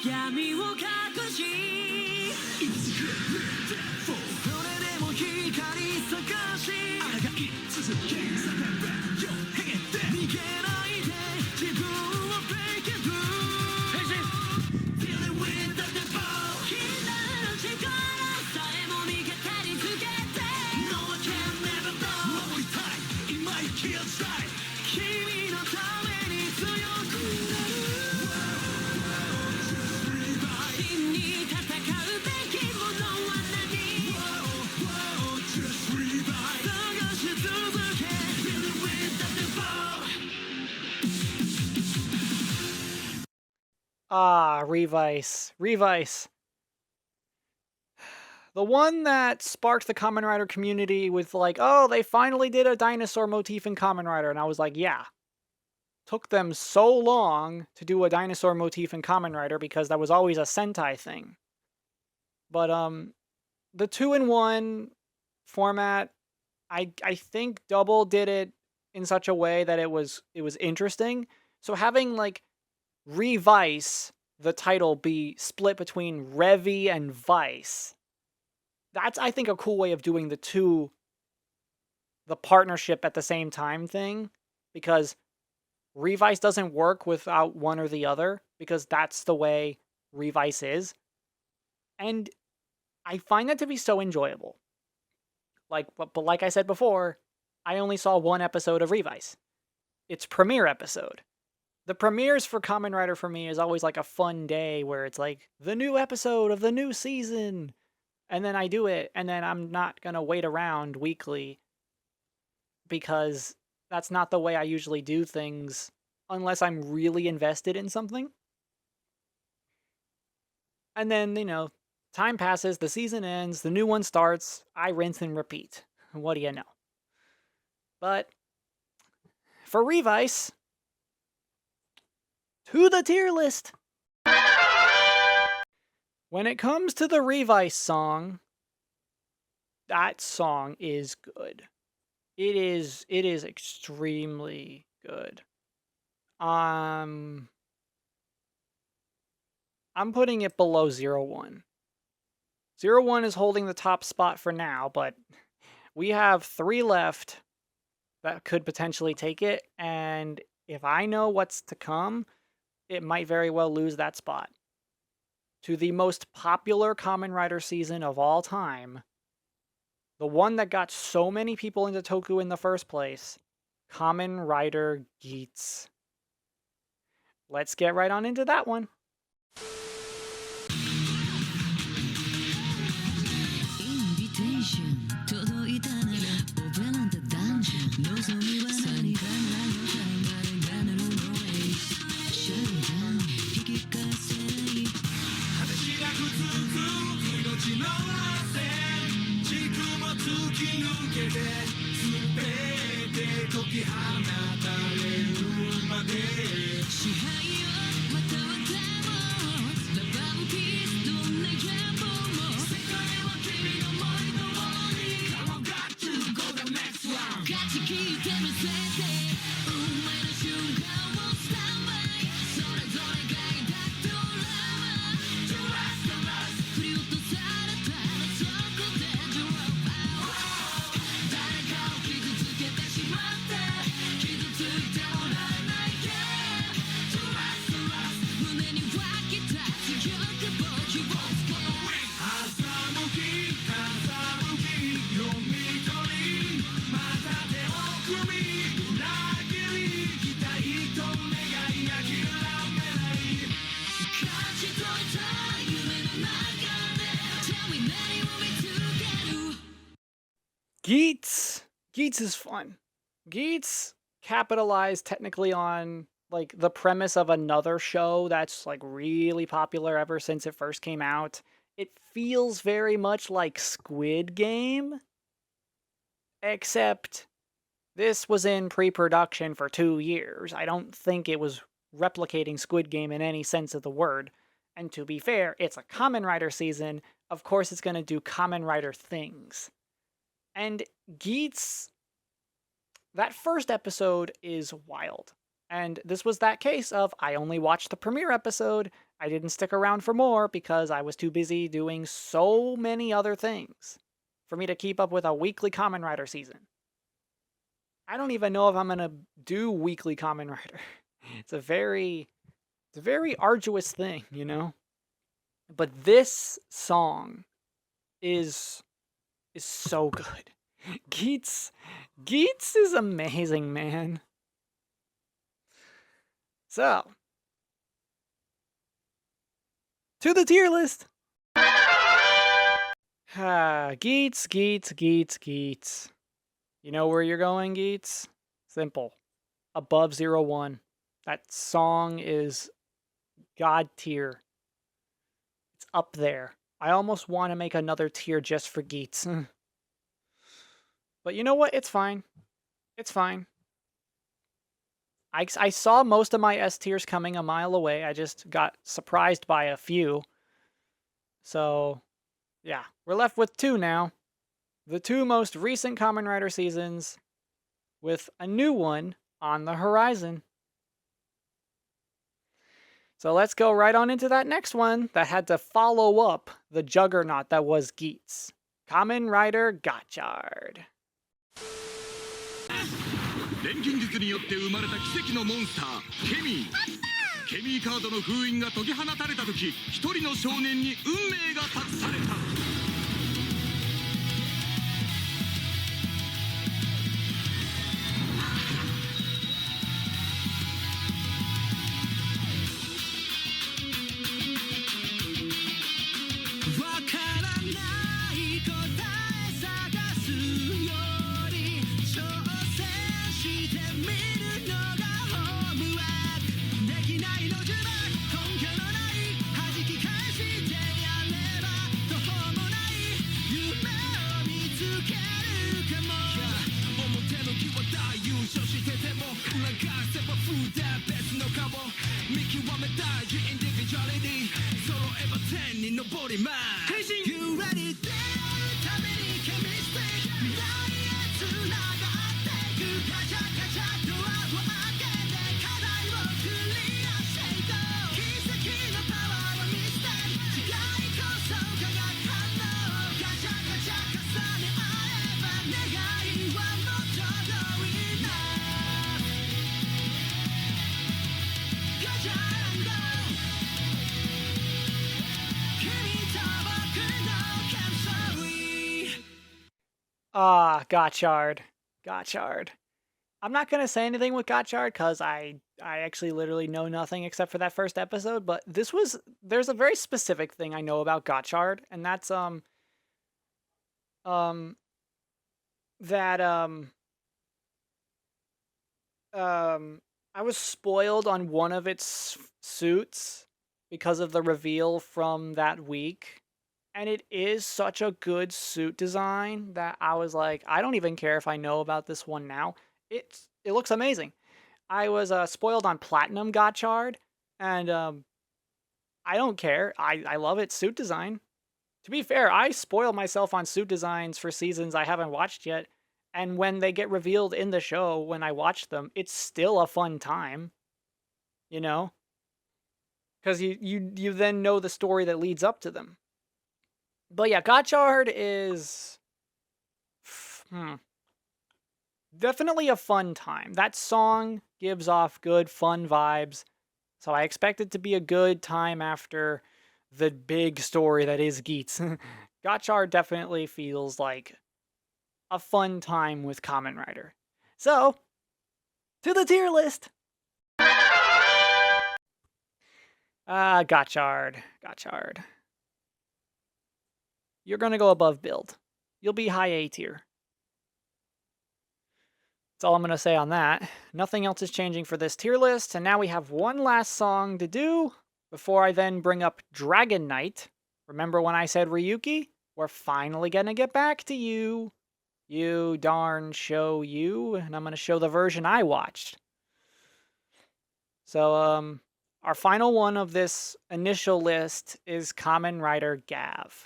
闇を隠しそれでも光探し抗い続け叫べよへげて逃げないで自分を break it through Dealing with the devil 気になる力さえも味方につけて No one can never know 守りたい今生きるたい君のために強くなる真に戦うべきものは何 Just revive 探し続け Dealing with the devil Revice. Revice. The one that sparked the Kamen Rider community with like, oh, they finally did a dinosaur motif in Kamen Rider. And I was like, yeah. Took them so long to do a dinosaur motif in Kamen Rider because that was always a Sentai thing. But the 2-in-1 format, I think Double did it in such a way that it was interesting. So having like Revice, the title, be split between Revi and Vice, that's, I think, a cool way of doing the partnership at the same time thing, because Revice doesn't work without one or the other, because that's the way Revice is. And I find that to be so enjoyable. But like I said before, I only saw one episode of Revice. Its premiere episode. The premieres for Kamen Rider for me is always like a fun day where it's like, the new episode of the new season! And then I do it, and then I'm not gonna wait around weekly, because that's not the way I usually do things unless I'm really invested in something. And then, you know, time passes, the season ends, the new one starts, I rinse and repeat. What do you know? But for Revice, to the tier list! When it comes to the Revice song, that song is good. It is extremely good. I'm putting it below 01. 01 is holding the top spot for now, but We have 3 left that could potentially take it, and if I know what's to come, it might very well lose that spot to the most popular Kamen Rider season of all time, the one that got so many people into Toku in the first place, Kamen Rider Geats. Let's get right on into that one. Invitation 届いたならオペなんて男女望みは何かないよシャイダン引き返せない果てしなく続く命の汗軸も突き抜けて全て解き放たれるまで支配よまたはでもラバーピースどんな野望も世界は君の森の森 Come on got to go the next round ガチ聞いてみせて運命の瞬間をスタンバイそれぞれが抱くドラマ To last the last 振り落とされたらそこで Drop out 誰かを傷つけてしまって傷ついてもらえないけ To last the last 胸に湧き立つ強くぼ希望つけ朝向き風向き読み取りまた手を組み裏切り期待と願い諦めない勝ち取った夢の中で Tell me 何を見つける Geats! Geats is fun. Geats capitalized technically on like the premise of another show that's like really popular ever since it first came out. It feels very much like Squid Game, except this was in pre-production for 2 years. I don't think it was replicating Squid Game in any sense of the word. And to be fair, it's a Kamen Rider season. Of course it's going to do Kamen Rider things. And Geats, that first episode is wild. And this was that case of I only watched the premiere episode. I didn't stick around for more because I was too busy doing so many other things for me to keep up with a weekly Kamen Rider season. I don't even know if I'm going to do weekly Kamen Rider. It's a very arduous thing, you know? But this song is so good. Geats is amazing, man. So, to the tier list. Geats. You know where you're going, Geats? Simple. Above 01. That song is God tier. It's up there. I almost want to make another tier just for Geats. But you know what? It's fine. It's fine. I saw most of my S tiers coming a mile away. I just got surprised by a few. So, yeah. We're left with 2 now. The 2 most recent Kamen Rider seasons with a new one on the horizon. So let's go right on into that next one that had to follow up the juggernaut that was Geats. Kamen Rider Gotchard. 錬金術によって生まれた奇跡のモンスターケミーケミーカードの封印が解き放たれた時一人の少年に運命が託されたわからない答え探すより挑戦してみるのがホームワークできないの呪縛根拠のない弾き返してやれば途方もない夢を見つけるかも表向きは大優勝してても裏返せばフーダー別の顔見極めたいインディビジュアリティ揃えば天に昇ります変身 You ready 出会うためにケミスティック未来へつながっていくガチャガチャドアを開けて課題をクリアしていこう奇跡のパワーはミステリー違いこそ化学反応ガチャガチャ重ね合えば願 Gotchard. Gotchard. I'm not gonna say anything with Gotchard because I actually literally know nothing except for that first episode, but there's a very specific thing I know about Gotchard, and that's that I was spoiled on one of its suits because of the reveal from that week. And it is such a good suit design that I was like, I don't even care if I know about this one now. It looks amazing. I was spoiled on Platinum Gotchard, and I don't care. I love its suit design. To be fair, I spoil myself on suit designs for seasons I haven't watched yet, and when they get revealed in the show, when I watch them, it's still a fun time. You know? Because you then know the story that leads up to them. But yeah, Gotchard is definitely a fun time. That song gives off good, fun vibes. So I expect it to be a good time after the big story that is Geats. Gotchard definitely feels like a fun time with Kamen Rider. So, to the tier list! Gotchard. Gotchard. You're gonna go above build. You'll be high A tier. That's all I'm gonna say on that. Nothing else is changing for this tier list, and now we have one last song to do before I then bring up Dragon Knight. Remember when I said Ryuki? We're finally gonna get back to you. You darn show you, and I'm gonna show the version I watched. So, our final one of this initial list is Kamen Rider Gavv.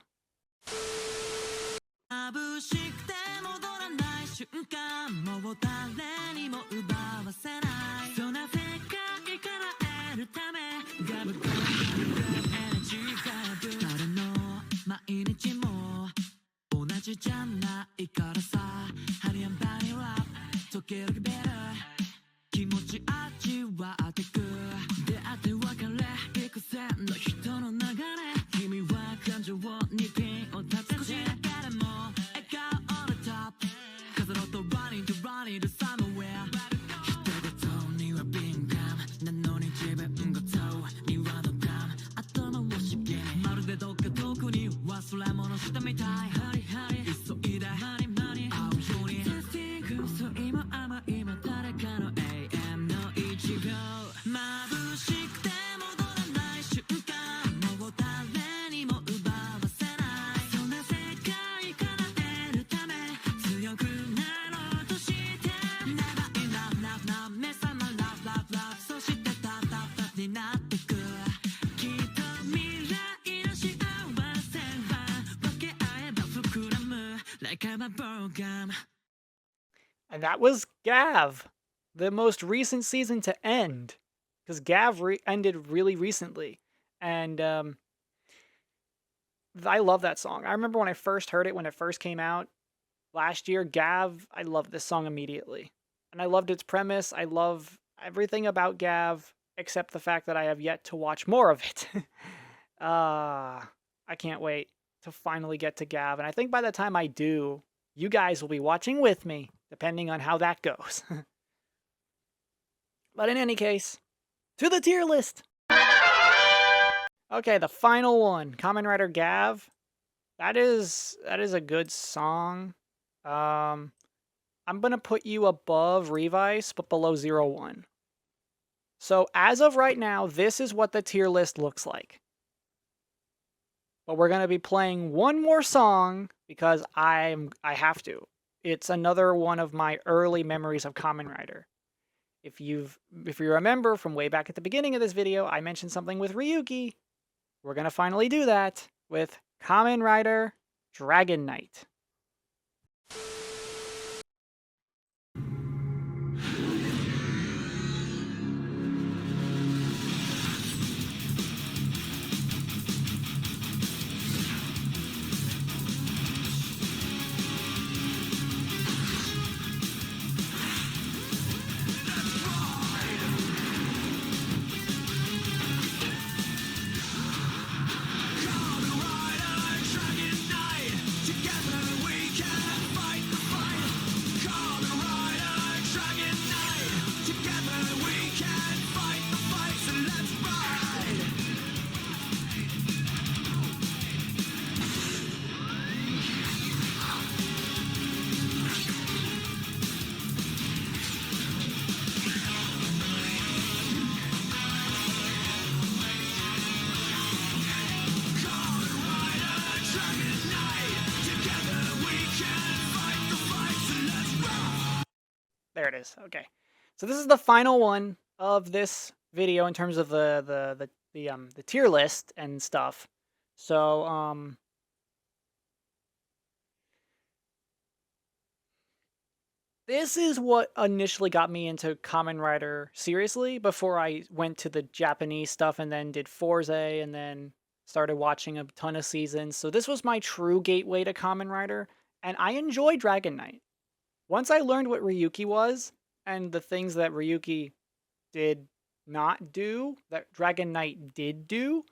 眩しくて戻らない瞬間もう誰にも奪わせないそんな世界から得るためガブガブガブエナジーガブ誰の毎日も同じじゃないからさハリアンバニラ時々ベル気持ち味わってく出会って別れ幾千の人の流れ君は感情にピンを立てて誰も笑顔 on the top 飾ろうと running to somewhere 人々には敏感なのに自分ごとにはドカン頭を刺激まるでどっか遠くに忘れ物したみたいハリハリ急いでマニマニ会うように Testing 嘘今甘い今誰かの AM の一秒眩しくて戻らない瞬間もう誰にも奪わせないそんな世界から出るため強くなろうとして Never enough enough enough 目覚ま love love love そして love love love になってくきっと未来の幸せは分け合えば膨らむ Like I'm a program. And that was Gavv, the most recent season to end, because Gavv ended really recently, and I love that song. I remember when I first heard it, when it first came out last year, Gavv, I loved this song immediately, and I loved its premise. I love everything about Gavv, except the fact that I have yet to watch more of it. I can't wait to finally get to Gavv, and I think by the time I do, you guys will be watching with me, depending on how that goes. But in any case, to the tier list! Okay, the final one, Kamen Rider Gavv. That is a good song. I'm gonna put you above Revice, but below 01. So as of right now, this is what the tier list looks like. But we're gonna be playing one more song because I have to. It's another one of my early memories of Kamen Rider. If you remember from way back at the beginning of this video, I mentioned something with Ryuki. We're gonna finally do that with Kamen Rider Dragon Knight. Together it is. Okay. So this is the final one of this video in terms of the tier list and stuff. So this is what initially got me into Kamen Rider seriously before I went to the Japanese stuff and then did Fourze and then started watching a ton of seasons. So this was my true gateway to Kamen Rider, and I enjoy Dragon Knight. Once I learned what Ryuki was and the things that Ryuki did not do, that Dragon Knight did do,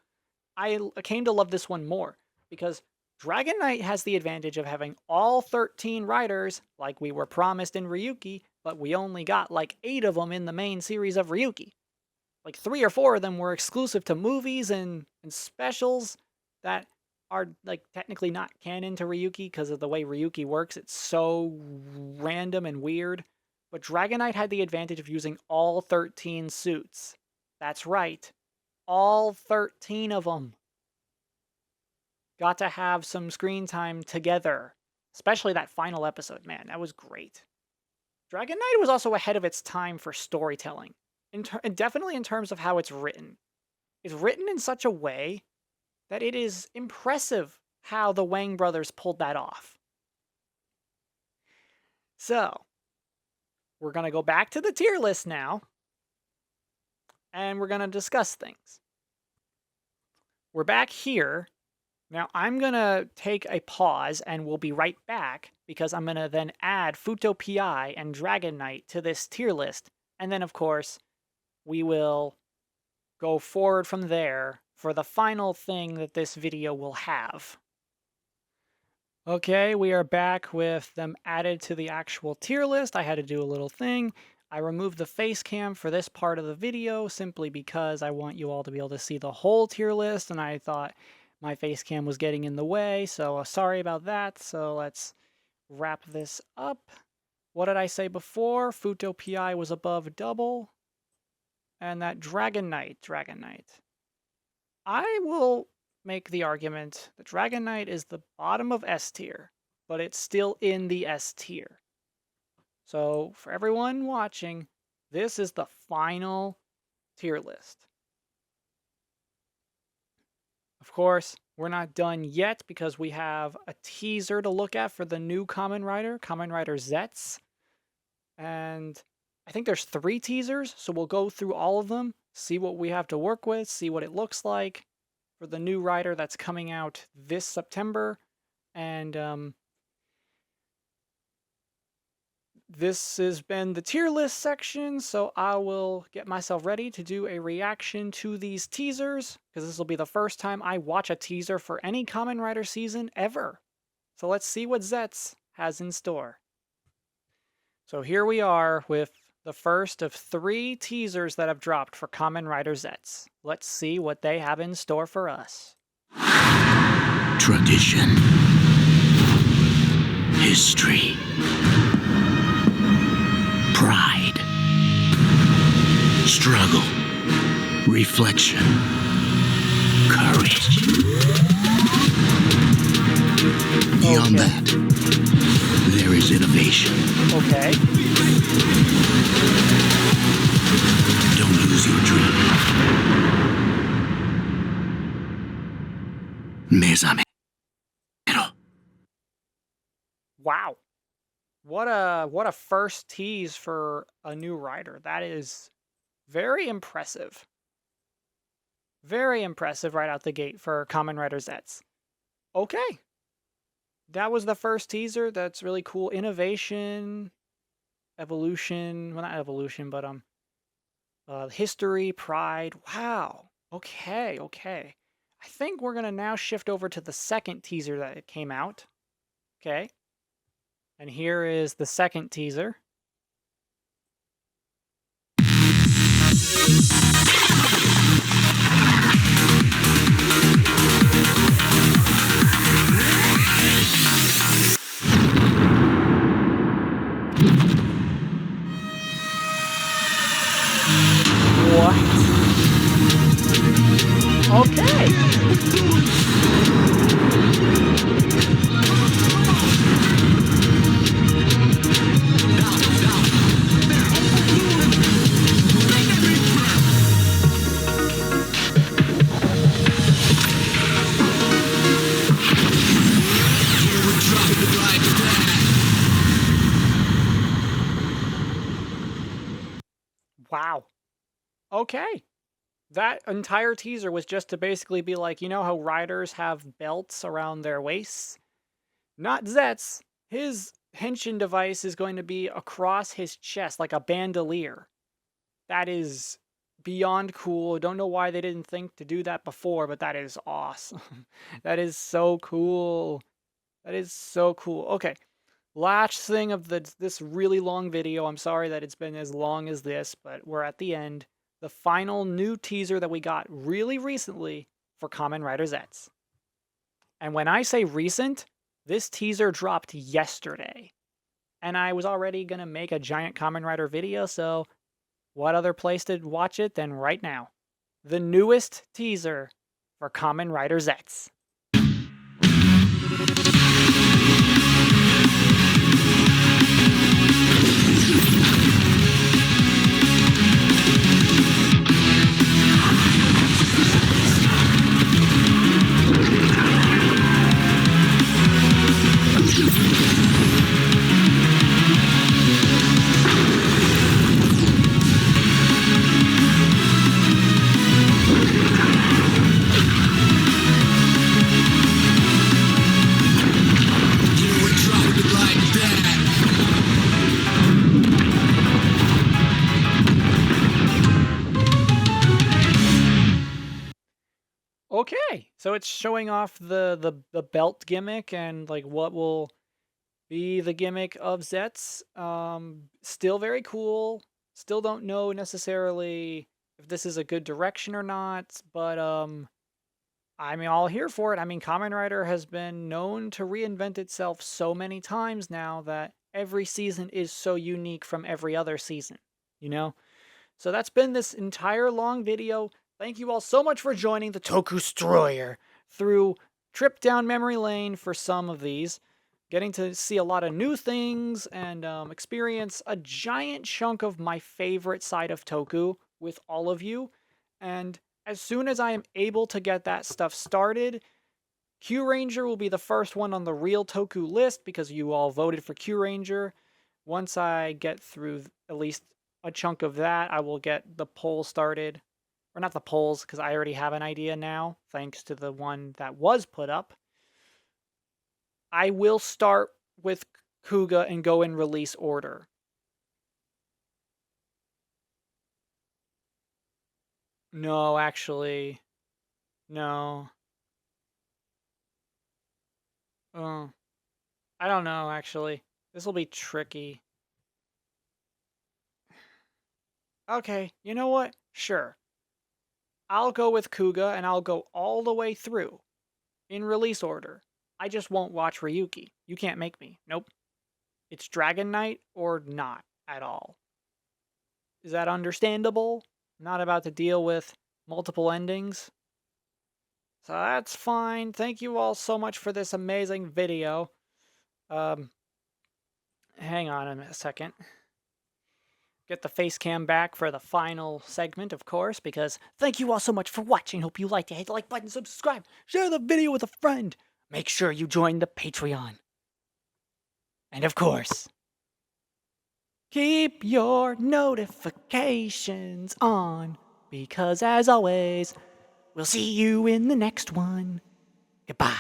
I came to love this one more because Dragon Knight has the advantage of having all 13 riders, like we were promised in Ryuki, but we only got like 8 of them in the main series of Ryuki. Like 3 or 4 of them were exclusive to movies and specials that are like technically not canon to Ryuki because of the way Ryuki works. It's so random and weird. But Dragon Knight had the advantage of using all 13 suits. That's right. All 13 of them. Got to have some screen time together. Especially that final episode. Man, that was great. Dragon Knight was also ahead of its time for storytelling. And definitely in terms of how it's written. It's written in such a way that it is impressive how the Wang brothers pulled that off. So, we're going to go back to the tier list now. And we're going to discuss things. We're back here. Now, I'm going to take a pause and we'll be right back because I'm going to then add Fuuto PI and Dragon Knight to this tier list. And then, of course, we will go forward from there for the final thing that this video will have. Okay, we are back with them added to the actual tier list. I had to do a little thing. I removed the face cam for this part of the video simply because I want you all to be able to see the whole tier list, and I thought my face cam was getting in the way, so sorry about that. So let's wrap this up. What did I say before? Fuuto PI was above double. And that Dragon Knight. I will make the argument that Dragon Knight is the bottom of S tier, but it's still in the S tier. So for everyone watching, this is the final tier list. Of course, we're not done yet because we have a teaser to look at for the new Kamen Rider Zetzz. And I think there's 3 teasers, so we'll go through all of them, see what we have to work with, see what it looks like for the new rider that's coming out this September. And this has been the tier list section, so I will get myself ready to do a reaction to these teasers, because this will be the first time I watch a teaser for any Kamen Rider season ever. So let's see what Zetzz has in store. So here we are with the first of 3 teasers that have dropped for Kamen Rider Zetzz. Let's see what they have in store for us. Tradition, history, pride, struggle, reflection, courage. Beyond that, there is innovation. Okay. Don't lose your dream. Mezame. Wow. What a first tease for a new rider. That is very impressive. Very impressive right out the gate for Kamen Rider Zetzz. Okay. That was the first teaser. That's really cool. Innovation, evolution, well, not evolution, but history, pride. Wow. Okay. I think we're going to now shift over to the second teaser that came out. Okay. And here is the second teaser. What? Okay. Okay. That entire teaser was just to basically be like, you know how riders have belts around their waists? Not Zetzz. His henshin device is going to be across his chest like a bandolier. That is beyond cool. Don't know why they didn't think to do that before, but that is awesome. That is so cool. That is so cool. Okay. Last thing of this really long video. I'm sorry that it's been as long as this, but we're at the end. The final new teaser that we got really recently for Kamen Rider Zetzz. And when I say recent, this teaser dropped yesterday. And I was already going to make a giant Kamen Rider video, so what other place to watch it than right now? The newest teaser for Kamen Rider Zetzz. Okay, so it's showing off the belt gimmick and like what will be the gimmick of Zetzz. Still very cool. Still don't know necessarily if this is a good direction or not, but I'm all here for it. I mean, Kamen Rider has been known to reinvent itself so many times now that every season is so unique from every other season, you know? So that's been this entire long video. Thank you all so much for joining the Toku Destroyer through trip down memory lane for some of these. Getting to see a lot of new things and experience a giant chunk of my favorite side of Toku with all of you. And as soon as I am able to get that stuff started, Q Ranger will be the first one on the real Toku list because you all voted for Q Ranger. Once I get through at least a chunk of that, I will get the poll started. Or not the polls, because I already have an idea now, thanks to the one that was put up. I will start with Kuuga and go in release order. No, actually. No. I don't know, actually. This will be tricky. Okay, you know what? Sure. I'll go with Kuuga, and I'll go all the way through. In release order. I just won't watch Ryuki. You can't make me. Nope. It's Dragon Knight or not at all. Is that understandable? I'm not about to deal with multiple endings. So that's fine. Thank you all so much for this amazing video. Hang on a second. Get the face cam back for the final segment, of course, because thank you all so much for watching. Hope you liked it. Hit the like button, subscribe, share the video with a friend. Make sure you join the Patreon. And of course, keep your notifications on, because as always, we'll see you in the next one. Goodbye.